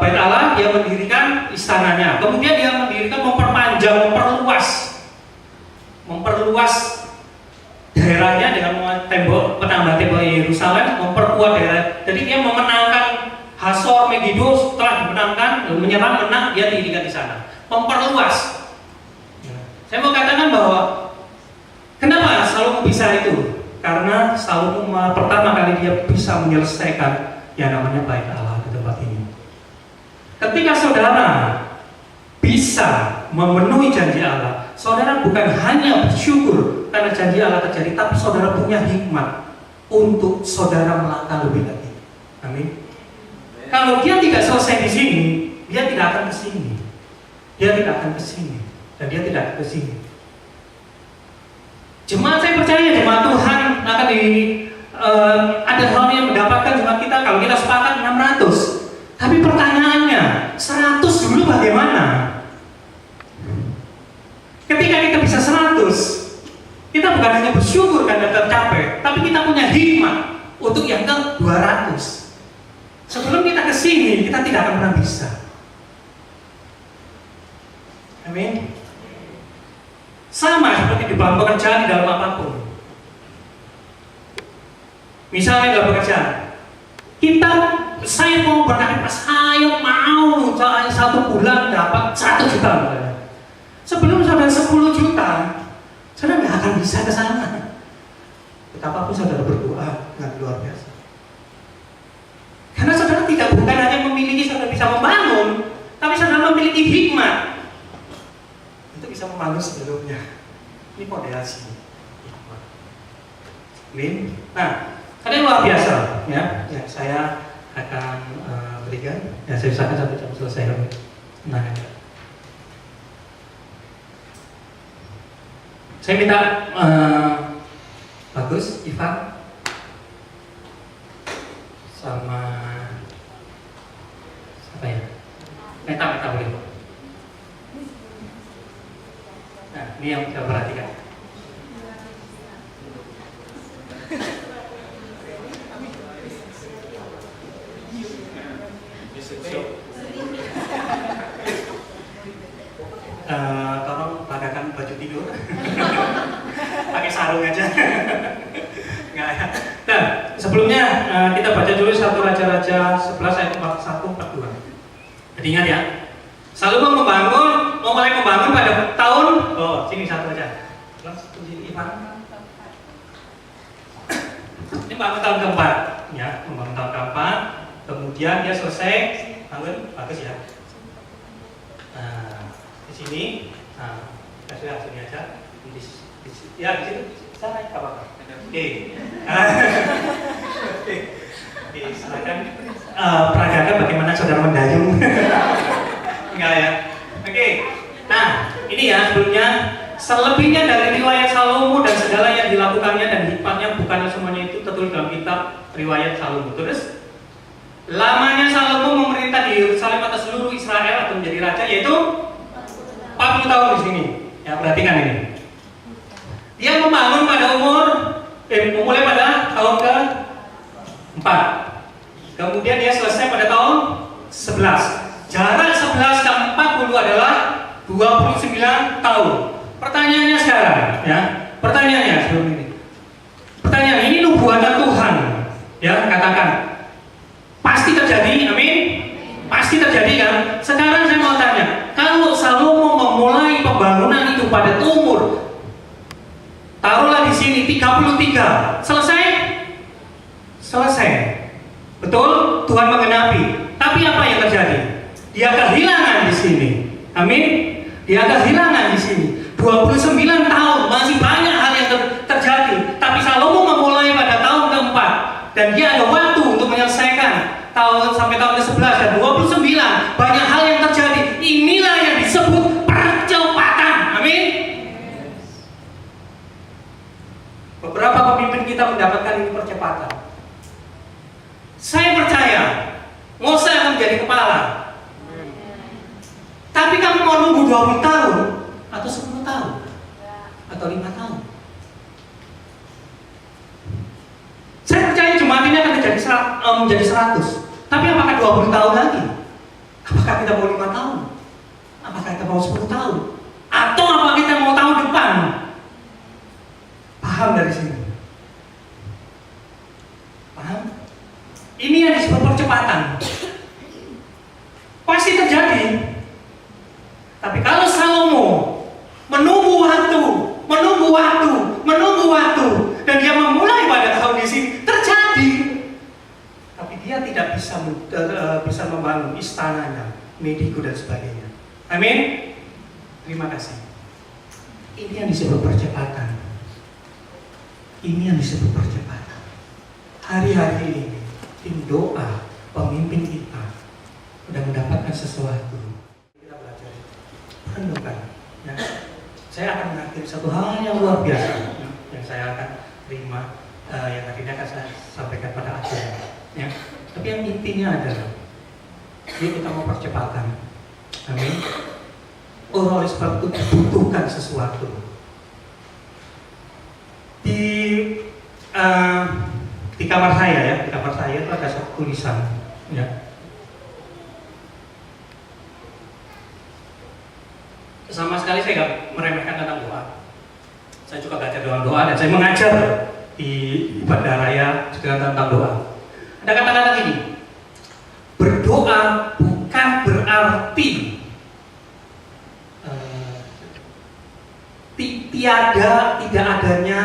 bait Allah, dia mendirikan istananya. Kemudian dia mendirikan, memperpanjang, memperluas daerahnya dengan penambah tembok Yerusalem, memperkuat daerah. Jadi dia memenangkan Hasor, Megiddo. Setelah dimenangkan, menang, dia didirikan di sana, memperluas. Saya mau katakan bahwa kenapa Salomo bisa itu? Karena Salomo pertama kali dia bisa menyelesaikan yang namanya bait Allah di tempat ini. Ketika saudara bisa memenuhi janji Allah, saudara bukan hanya bersyukur karena janji Allah terjadi, tapi saudara punya hikmat untuk saudara melangkah lebih lagi. Amin. Kalau dia tidak selesai di sini, dia tidak akan ke sini. Dia tidak akan ke sini dan dia tidak akan ke sini. Jemaat, saya percaya jemaat Tuhan akan ada hal yang mendapatkan jemaat kita kalau kita sepakat 600. Tapi pertanyaannya, 100 dulu bagaimana? Ketika kita bisa 100, kita bukan hanya bersyukur karena tercapai, tapi kita punya hikmat untuk yang ke 200. Sebelum kita ke sini, kita tidak akan pernah bisa. Amin. Sama seperti di dalam pekerjaan, di dalam apapun. Misalnya dalam pekerjaan, saya mau berkata, saya mau 1 bulan dapat 1 juta. Sebelum saudara 10 juta, saudara nggak akan bisa ke sana. Betapapun saudara berdoa dengan luar biasa. Karena saudara tidak bukan hanya memiliki, saudara bisa membangun, tapi saudara memiliki hikmat untuk bisa membangun sebelumnya. Ini fondasi hikmat. Amin. Nah, ada yang luar biasa, ya. Yang saya akan berikan. Ya, saya usahakan sampai jam selesai. Nah, saya minta Bagus, Ivan, sama siapa ya? Meta boleh. Nah, ini yang saya perhatikan. Tolong padakan baju tidur. Pakai sarung aja. Nggak ya. Nah, sebelumnya kita baca dulu 1 Raja-Raja 11 ayat 41-42. Jadi ingat ya, Salomo mulai membangun pada tahun, sini satu aja. Langsung sini Ivan. Ini bangun tahun keempat, ya, membangun tahun keempat. Kemudian dia selesai bangun, bagus ya. Nah, di sini, sudah sini aja. Ya di situ, sana apa? Oke. Silakan peragakan bagaimana saudara mendayung. Enggak ya. Oke. Nah, ini ya sebelumnya. Selebihnya dari riwayat Salomo dan segala yang dilakukannya dan hikmatnya bukan semuanya itu tertulis dalam kitab riwayat Salomo. Terus lamanya Salomo memerintah di Yerusalem atas seluruh Israel atau menjadi raja yaitu 40 tahun di sini. Ya, perhatikan ini. Dia membangun pada memulai pada tahun ke-4. Kemudian dia selesai pada tahun 11. Jarak 11 ke 40 adalah 29 tahun. Pertanyaannya sekarang, ya. Pertanyaannya sebelum ini. Pertanyaan ini nubuatan Tuhan, ya, katakan. Pasti terjadi, amin. Pasti terjadi kan? Sekarang saya mau tanya, kalau Salomo memulai pembangunan itu pada umur taruhlah di sini 33, selesai? Selesai. Betul? Tuhan menggenapi. Tapi apa yang terjadi? Dia kehilangan di sini. Amin. Dia kehilangan di sini. 29 tahun, masih banyak hal yang terjadi. Tapi Salomo memulai pada tahun ke-4 dan dia ada waktu untuk menyelesaikan tahun sampai tahun ke-11 dan 29. Banyak hal yang terjadi. Inilah yang disebut percepatan. Amin. Beberapa pemimpin kita mendapatkan ini percepatan. Saya percaya Mose akan menjadi kepala. Tapi kamu mau nunggu 20 tahun atau 10 tahun atau 5 tahun? Saya percaya jemaat ini akan menjadi 100. Tapi apakah 20 tahun lagi? Apakah kita mau 5 tahun? Apakah kita mau 10 tahun? Atau apakah kita mau tahun depan? Paham dari sini? Paham? Ini yang disebut percepatan. Pasti terjadi. Tapi kalau Salomo menunggu waktu, dan dia memulai pada tahun di sini, terjadi. Tapi dia tidak bisa membangun istananya, Mediku dan sebagainya. Amin. Terima kasih. Ini yang disebut percepatan. Ini yang disebut percepatan. Hari-hari ini tim doa pemimpin kita sudah mendapatkan sesuatu. Kita belajar renungkan. Ya. Saya akan mengakhiri satu hal yang luar biasa yang saya akan terima, yang tadinya akan saya sampaikan pada akhirnya. Ya. Tapi yang intinya adalah kita mau percepatan. Amin. Oleh sebab itu dibutuhkan sesuatu. Di kamar saya itu ada satu tulisan, ya. Sama sekali saya nggak meremehkan tentang doa. Saya juga belajar doa dan saya mengajar di ibadah raya juga tentang doa. Ada kata-kata gini, berdoa bukan berarti tidak adanya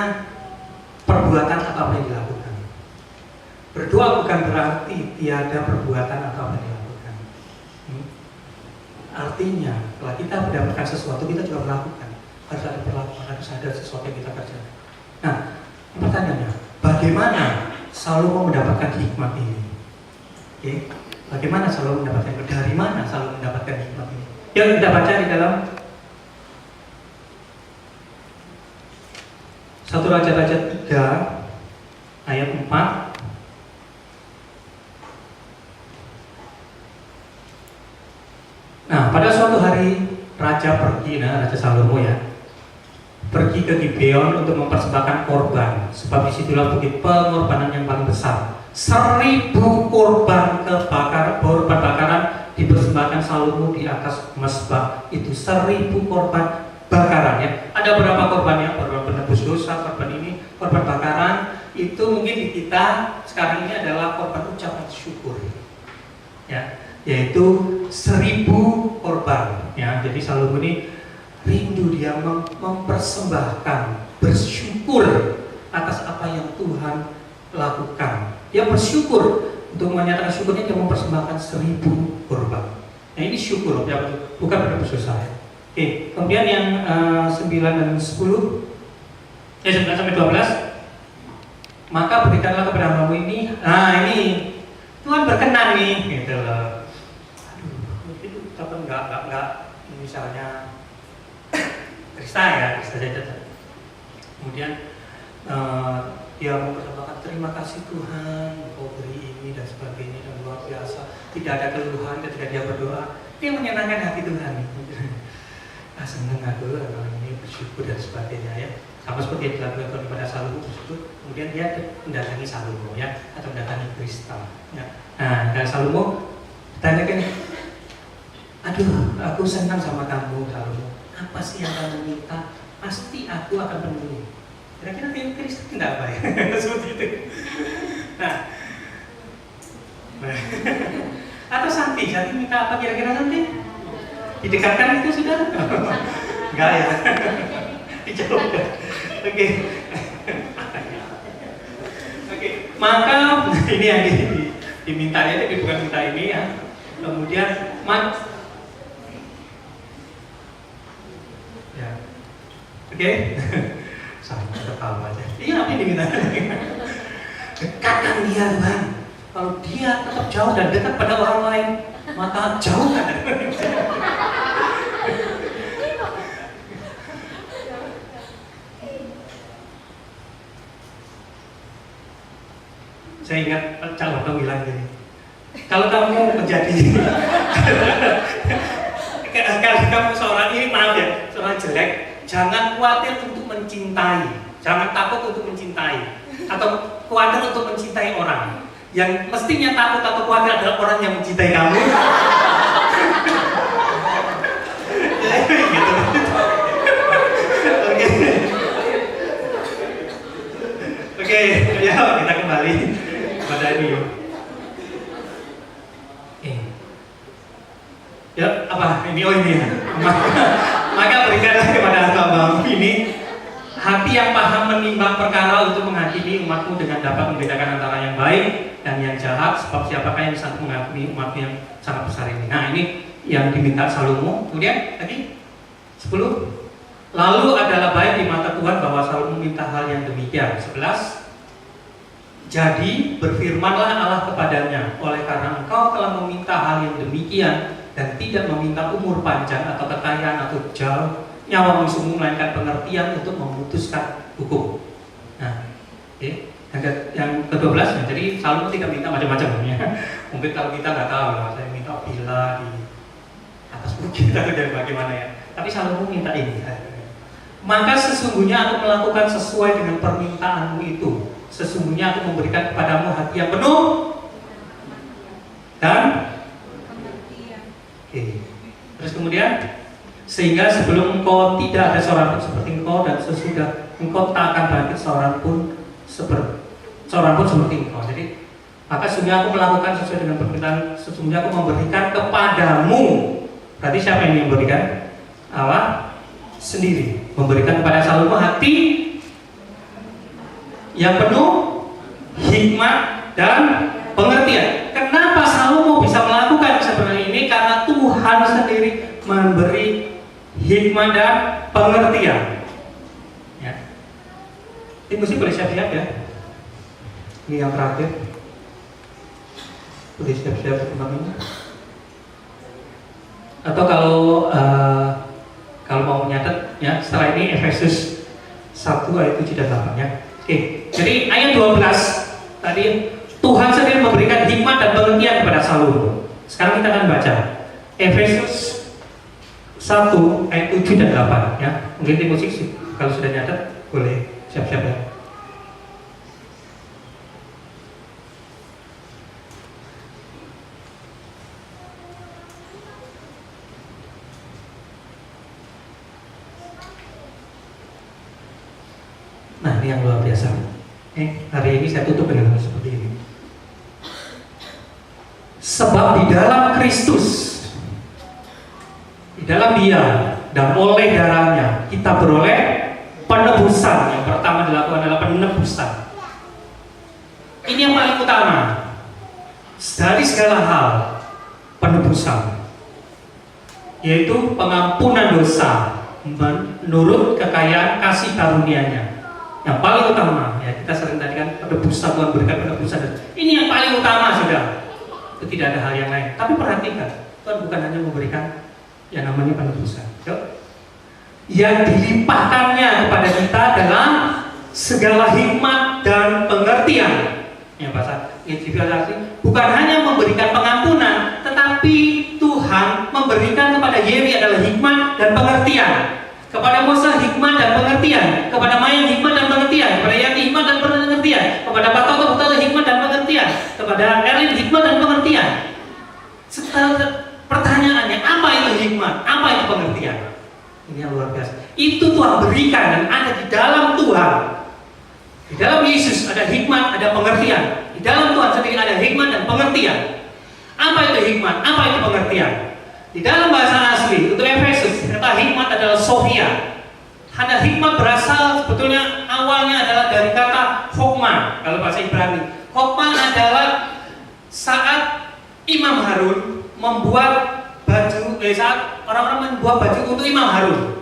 perbuatan atau apa yang dilakukan. Berdoa bukan berarti tiada perbuatan atau apa yang dilakukan. Artinya, kalau kita mendapatkan sesuatu, kita juga melakukan. Harus ada perlakuan, harus ada sesuatu yang kita kerjakan. Nah, pertanyaannya, bagaimana Salomo mendapatkan hikmat ini? Oke. Bagaimana Salomo mendapatkan, dari mana Salomo mendapatkan hikmat ini? Yuk kita baca di dalam 1 Raja-Raja 3 ayat 4. Nah, pada suatu hari Raja pergi, Raja Salomo ya, pergi ke Gibeon untuk mempersembahkan korban, sebab disitulah bukit pengorbanan yang paling besar. 1000 korban korban bakaran dipersembahkan Salomo di atas mezbah itu. 1000 korban bakaran ya. Ada berapa korbannya? Korban penebus dosa, korban ini, korban bakaran. Itu mungkin di kita sekarang ini adalah korban ucapan syukur ya, yaitu 1000 korban ya. Jadi Salomo ini rindu, dia mempersembahkan, bersyukur atas apa yang Tuhan lakukan. Dia bersyukur, untuk menyatakan syukurnya dia mempersembahkan 1000 korban. Nah ini syukur ya, bukan penebus dosa ya. Oke, kemudian yang 9 dan 10 9 sampai 12. Maka berikanlah kepada hambamu ini. Nah ini Tuhan berkenan nih gitu loh. Aduh, itu apa enggak misalnya Krista saja. Kemudian dia mempersembahkan, terima kasih Tuhan, Engkau beri ini dan sebagainya, dan luar biasa. Tidak ada keluhan ketika dia berdoa. Dia menyenangkan hati Tuhan. Senang aku orang ini bersyukur dan sebagainya ya. Sama seperti yang dilakukan kepada Salomo tersebut. Kemudian dia mendatangi Salomo ya, atau mendatangi Krista ya. Nah, dan Salomo tanyakan, aduh, aku senang sama kamu Salomo. Apa sih yang kamu minta? Pasti aku akan penuhi. Kira-kira kayak Krista tidak apa ya? Seperti itu. Nah, atau Santi minta apa kira-kira Santi? Didekatkan itu sudah? Enggak ya? Dijawab. Oke. Maka ini yang diminta ya, tapi bukan minta ini ya. Kemudian ya. Oke. Sama ketawa aja. Iya, apa yang diminta? Dekatkan dia Tuhan. Kalau dia tetap jauh dan dekat pada orang lain, maka jauhkan. Saya ingat calon kamu bilang gini, kalau kamu menjadi kalau kamu seorang ini, maaf ya, seorang jelek, jangan khawatir untuk mencintai, jangan takut untuk mencintai, atau khawatir untuk mencintai orang. Yang mestinya takut atau khawatir adalah orang yang mencintai kamu. Oke, ya kita kembali kepada ini. Ya apa ini? Oh ini ya. Maka berikanlah kepada hamba-Mu ini hati yang paham menimbang perkara untuk menghakimi umatmu dengan dapat membedakan antara yang baik dan yang jahat, sebab siapakah yang bisa menghakimi umat yang sangat besar ini. Nah ini yang diminta Salomo. Kemudian tadi 10, lalu adalah baik di mata Tuhan bahwa Salomo minta hal yang demikian. 11, jadi berfirmanlah Allah kepadanya, oleh karena engkau telah meminta hal yang demikian dan tidak meminta umur panjang atau kekayaan atau jauh nyawa musuhmu, melainkan pengertian untuk memutuskan hukum. Nah, yang ke-12 ya, jadi Salomo tidak minta macam-macam ya. Mungkin kalau kita nggak tahu ya, saya minta villa di atas bukit atau dari bagaimana ya. Tapi Salomo minta ini. Maka sesungguhnya aku melakukan sesuai dengan permintaanmu itu. Sesungguhnya aku memberikan kepadamu hati yang penuh dan terus kemudian sehingga sebelum engkau tidak ada seorang pun seperti engkau, dan sesudah engkau tak akan bangkit seorang pun seperti engkau. Jadi maka sesungguhnya aku melakukan sesuai dengan permintaan, sesungguhnya aku memberikan kepadamu. Berarti siapa yang memberikan? Allah sendiri memberikan kepada Salomo hati yang penuh hikmat dan pengertian. Kenapa Salomo bisa melakukan sebenarnya ini? Karena Tuhan sendiri memberi hikmat dan pengertian. Ya. Ini mesti boleh siap-siap ya. Ini yang terakhir. Boleh siap-siap teman-teman. Atau kalau mau menyatat ya, setelah ini Efesus 1 ayat 7 dan 8 ya. Oke. Jadi ayat 12 tadi Tuhan sendiri memberikan hikmat dan pengertian kepada Saul. Sekarang kita akan baca Efesus 1 ayat 7 dan 8 ya. Mungkin di musik kalau sudah nyatat boleh siap-siap ya. Nah, ini yang luar biasa. Hari ini saya tutup dengan seperti ini. Sebab di dalam Kristus, di dalam Dia dan oleh darahnya kita beroleh penebusan. Yang pertama dilakukan adalah penebusan. Ini yang paling utama dari segala hal, penebusan, yaitu pengampunan dosa menurut kekayaan kasih karunia-Nya. Yang paling utama, ya kita sering tadi kan penebusan, Tuhan berikan penebusan. Ini yang paling utama sudah. Itu tidak ada hal yang lain. Tapi perhatikan, Tuhan bukan hanya memberikan yang namanya penebusan. Yang dilimpahkannya kepada kita dalam segala hikmat dan pengertian. Yang bahasa Injil bukan hanya memberikan pengampunan, tetapi Tuhan memberikan kepada Yewi adalah hikmat dan pengertian. Kepada Musa hikmat dan pengertian, kepada Maya hikmat dan pengertian, kepada Yati hikmat dan pengertian, kepada Patoto hikmat dan pengertian, kepada Erlin hikmat dan pengertian. Pertanyaannya, apa itu hikmat? Apa itu pengertian? Ini yang luar biasa. Itu Tuhan berikan dan ada di dalam Tuhan. Di dalam Yesus ada hikmat, ada pengertian. Di dalam Tuhan sendiri ada hikmat dan pengertian. Apa itu hikmat? Apa itu pengertian? Di dalam bahasa asli untuk Efesus kata hikmat adalah Sophia. Ada hikmat berasal sebetulnya awalnya adalah dari kata hokmah kalau bahasa Ibrani. Hokmah adalah saat Imam Harun membuat baju, saat orang-orang membuat baju untuk Imam Harun.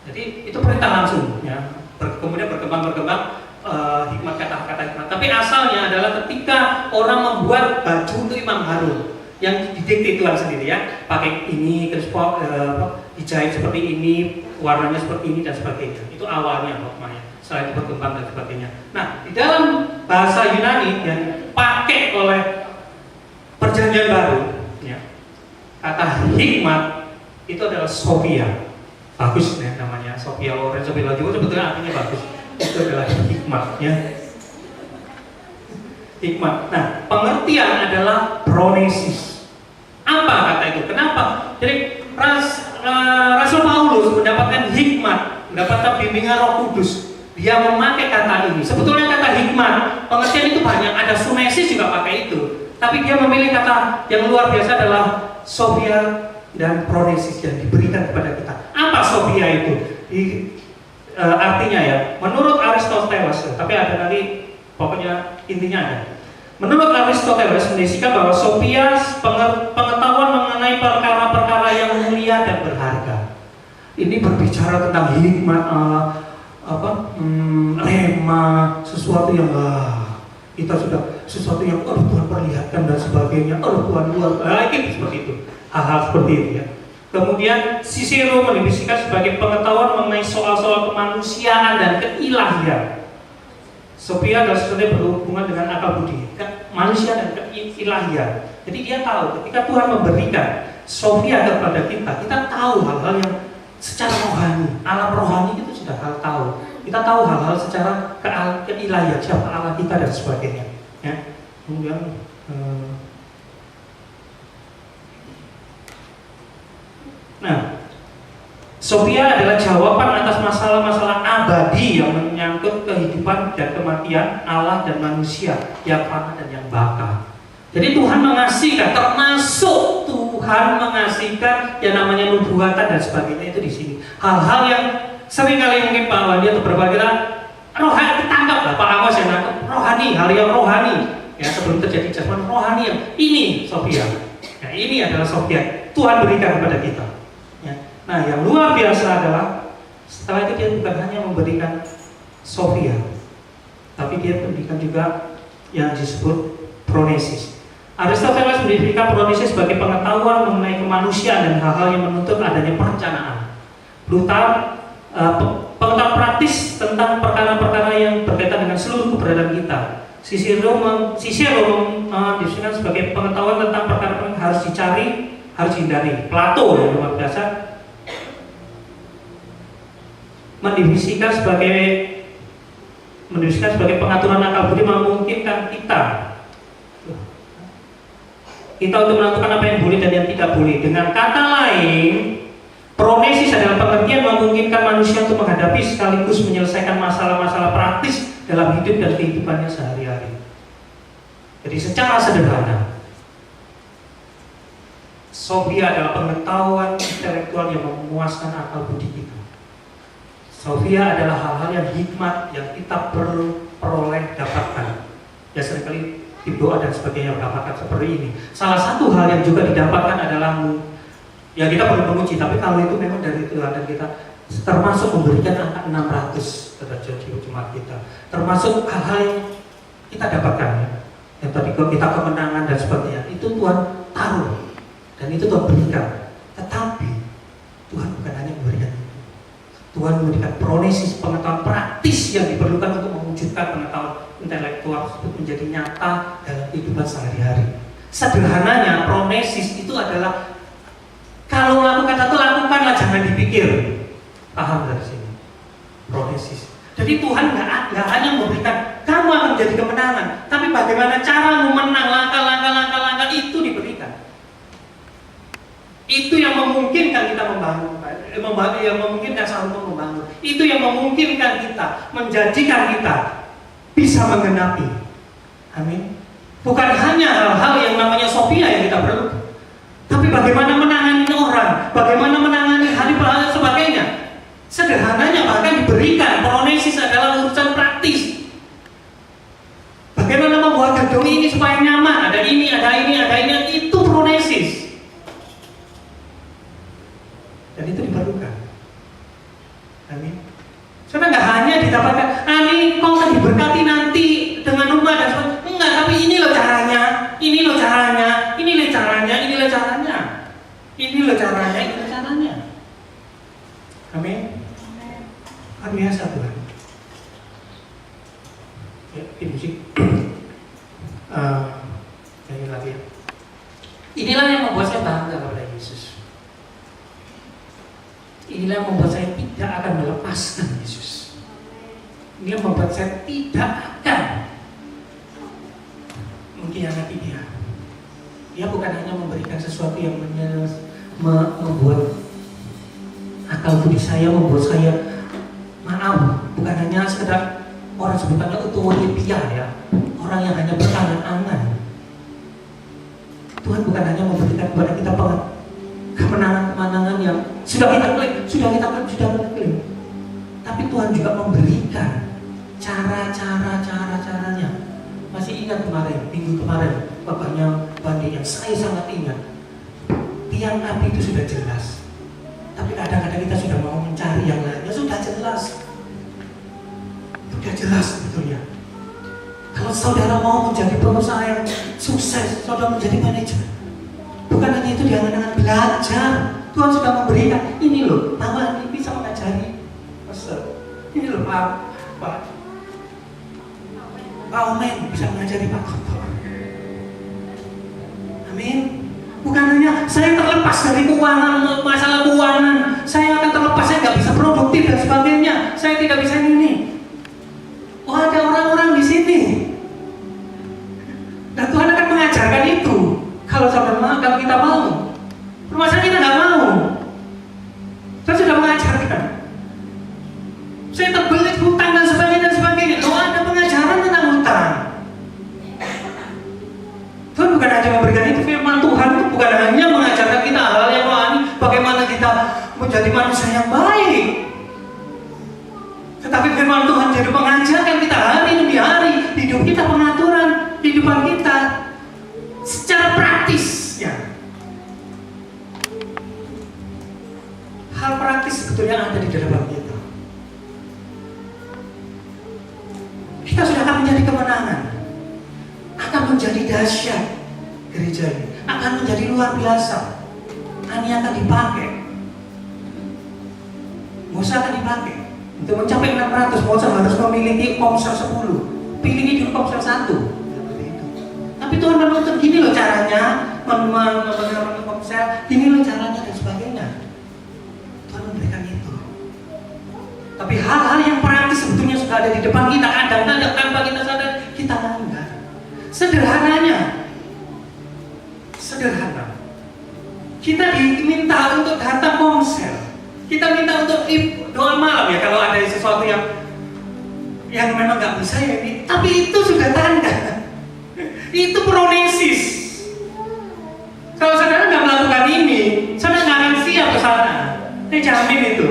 Jadi itu perintah langsung ya. Kemudian berkembang hikmat kata-kata hikmat. Tapi asalnya adalah ketika orang membuat baju untuk Imam Harun yang didikte Tuhan sendiri ya, pakai ini terus dijahit seperti ini, warnanya seperti ini dan sebagainya. Itu awalnya hokmahnya. Setelah itu berkembang dan sebagainya. Nah, di dalam bahasa Yunani yang dipakai oleh Perjanjian Baru, ya, kata hikmat itu adalah Sophia. Bagus ya namanya, Sophia Loren, Sophia Loren sebetulnya artinya bagus. Itu adalah hikmat ya. Hikmat. Nah, pengertian adalah pronesis. Apa kata itu? Kenapa? Jadi Rasul Paulus mendapatkan hikmat, mendapatkan bimbingan Roh Kudus. Dia memakai kata ini. Sebetulnya kata hikmat, pengertian itu banyak. Ada sunesis juga pakai itu. Tapi dia memilih kata yang luar biasa adalah Sophia dan pronesis yang diberikan kepada kita. Apa Sophia itu? Artinya ya, menurut Aristoteles, tapi ada nanti pokoknya intinya ada. Menurut Aristoteles mendeskripsikan bahwa Sophia pengetahuan mengenai perkara-perkara yang mulia dan berharga. Ini berbicara tentang hikmat, rema, sesuatu yang kita sudah sesuatu yang Tuhan perlihatkan dan sebagainya. Tuhan luar, seperti itu, hal-hal seperti itu ya. Kemudian Cicero mendefinisikan sebagai pengetahuan mengenai soal-soal kemanusiaan dan keilahian. Sophia adalah sesuatu yang berhubungan dengan akal budi, manusia dan keilahian. Jadi dia tahu ketika Tuhan memberikan Sophia kepada kita tahu hal-hal yang secara rohani, alam rohani itu sudah hal tahu. Kita tahu hal-hal secara keilahian, siapa Allah kita dan sebagainya. Ya. Kemudian Sophia adalah jawaban atas masalah-masalah abadi yang menyangkut kehidupan dan kematian Allah dan manusia yang fana dan yang baka. Jadi Tuhan mengasihkan, termasuk Tuhan mengasihkan yang namanya nubuatan dan sebagainya itu di sini. Hal-hal yang seringkali mungkin Pak Wandi atau beberapa kita rohani ditangkap lah, Pak Amos yang nangkap rohani, hal yang rohani. Ya sebelum terjadi jasmani rohani yang ini Sophia. Ya, ini adalah Sophia Tuhan berikan kepada kita. Nah, yang luar biasa adalah setelah itu dia bukan hanya memberikan Sophia, tapi dia memberikan juga yang disebut pronesis. Aristoteles mendefinisikan prognosis sebagai pengetahuan mengenai kemanusiaan dan hal-hal yang menuntut adanya perencanaan. Plutarch, pengetahuan praktis tentang perkara-perkara yang berkaitan dengan seluruh keberadaan kita. Cicero mendefinisikan sebagai pengetahuan tentang perkara yang harus dicari, harus dihindari. Plato yang luar biasa mendefinisikan sebagai pengaturan akal budi memungkinkan kita untuk menentukan apa yang boleh dan yang tidak boleh. Dengan kata lain, pronesis adalah pengertian memungkinkan manusia untuk menghadapi sekaligus menyelesaikan masalah-masalah praktis dalam hidup dan kehidupannya sehari-hari. Jadi secara sederhana, Sophia adalah pengetahuan intelektual yang memuaskan akal budi kita. Sophia adalah hal-hal yang hikmat yang kita perlu peroleh, dapatkan. Ya seringkali di doa dan sebagainya mendapatkan seperti ini. Salah satu hal yang juga didapatkan adalah ya kita perlu memuji, tapi kalau itu memang dari Tuhan dan kita termasuk memberikan angka 600 kepada jemaat kita, termasuk hal-hal yang kita dapatkan ya. Yang tadi kita kemenangan dan sebagainya, itu Tuhan taruh dan itu Tuhan berikan. Tetapi Tuhan bukan hanya memberikan itu. Tuhan memberikan pronesis, pengetahuan praktis yang diperlukan untuk mewujudkan pengetahuan intelektual tersebut menjadi nyata dalam kehidupan sehari-hari. Sederhananya, pronesis itu adalah kalau melakukan satu, lakukanlah, jangan dipikir. Paham dari sini? Pronesis. Jadi Tuhan nggak hanya memberikan kamu akan menjadi kemenangan, tapi bagaimana cara menang, langkah-langkah itu diberikan. Itu yang memungkinkan kita membangun, yang memungkinkan selalu membangun. Itu yang memungkinkan kita, menjadikan kita bisa menggenapi. Amin. Bukan hanya hal-hal yang namanya Sophia yang kita perlu, tapi bagaimana menangani orang, bagaimana menangani hal sebagainya. Sederhananya bahkan diberikan pronesis adalah urusan praktis. Bagaimana membuat gedung ini supaya nyaman, ada ini, itu pronesis. Dan itu diperlukan. Amin. Karena nggak hanya didapatkan, ini kau akan diberkati nanti dengan rumah dan sebagainya. Enggak, tapi ini loh caranya. Amin. Luar biasa Tuhan. Ya, ini musik. Nyanyi lagi ya. Inilah yang membuat saya bangga kepada Yesus. Inilah yang membuat saya tidak akan melepaskan Yesus. Ini yang membuat saya tidak akan mengkhianati Dia. Dia bukan hanya memberikan sesuatu yang membuat akal budi saya, membuat saya maaf, bukan hanya sekedar orang sebutannya utopia ya, orang yang hanya berangan-angan. Tuhan bukan hanya memberikan kepada kita kemenangan-kemenangan yang sudah kita klaim, tapi Tuhan juga memberikan caranya. Masih ingat minggu kemarin bapaknya Bandi yang saya sangat ingat, tiang api itu sudah jelas, tapi kadang-kadang kita sudah mau mencari yang lainnya. Sudah jelas sebetulnya. Kalau saudara mau menjadi pengusaha yang sukses, saudara menjadi manajer, bukan hanya itu, jangan belajar. Tuhan sudah memberikan ini loh, taman ini bisa mengajari pastor. Ini loh Pak Omen bisa mengajari Pak Kotor. Amin. Bukan hanya saya terlepas dari masalah keuangan, saya akan terlepas, saya nggak bisa produktif dan sebagainya, saya tidak bisa ini. Oh, ada orang-orang di sini. Dan Tuhan akan mengajarkan itu. Kalau kita mau. Permasalahan kita nggak mau. Saya sudah mengajarkan. Saya terbelit hutang dan sebagainya. Loh, ada pengajaran tentang hutang. Tuhan bukan hanya memberikan itu, firman Tuhan itu bukan hanya mengajarkan kita hal yang rohani, bagaimana kita menjadi manusia yang baik. Tetapi firman Tuhan jadi mengajarkan kita hari demi hari, hidup kita, pengaturan kehidupan kita secara praktis ya. Hal praktis sebetulnya ada di dalam kita. Kita sudah akan menjadi kemenangan, akan menjadi dahsyat gereja ini akan menjadi luar biasa. Hanya akan dipakai. Musa akan dipakai untuk mencapai 600. Musa harus memiliki ponsel 10. Pilih di ponsel 1. Tapi Tuhan menuntut gini loh caranya, memegang ponsel, gini loh caranya dan sebagainya. Tuhan memberikan itu. Tapi hal-hal yang praktis sebetulnya sudah ada di depan kita, kadang-kadang tanpa kita sadar kita langgar. Sederhananya, sederhana. Kita diminta untuk datang ponsel. Kita minta untuk doa malam ya kalau ada sesuatu yang memang nggak bisa ya ini. Tapi itu sudah tanda. Itu pronesis. Kalau saudara nggak melakukan ini, saudara nggak akan siap ke sana. Saya jamin itu.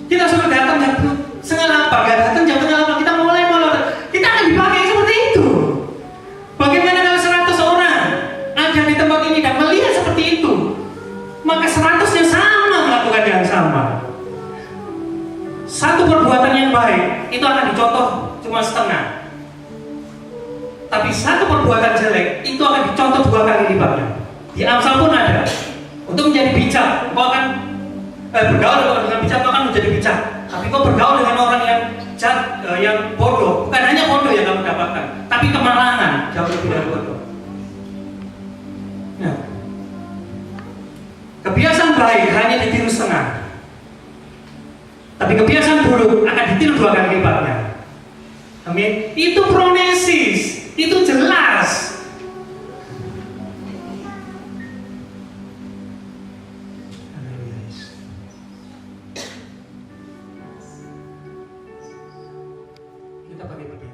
Kita suruh datang jam 7:30, nggak datang jam 7:30, kita mulai kita akan dipakai seperti itu. Bagaimana kalau 100 orang ada di tempat ini dan melihat seperti itu, maka 100-nya sama melakukan yang sama. Satu perbuatan yang baik itu akan dicontoh cuma setengah, tapi satu perbuatan jelek itu akan dicontoh 2 kali lipatnya. Di Amsal pun ada. Untuk menjadi bijak, kau akan bergaul dengan bijak, kau akan menjadi bijak. Tapi kau bergaul dengan orang yang bodoh, bukan hanya bodoh yang kamu dapatkan, tapi kemalangan jauh lebih dari bodoh. Nah, kebiasaan baik hanya ditiru setengah, tapi kebiasaan buruk akan ditiru 2 kali lipatnya. Amin. Itu pronesis, itu jelas. Kita pakai begini.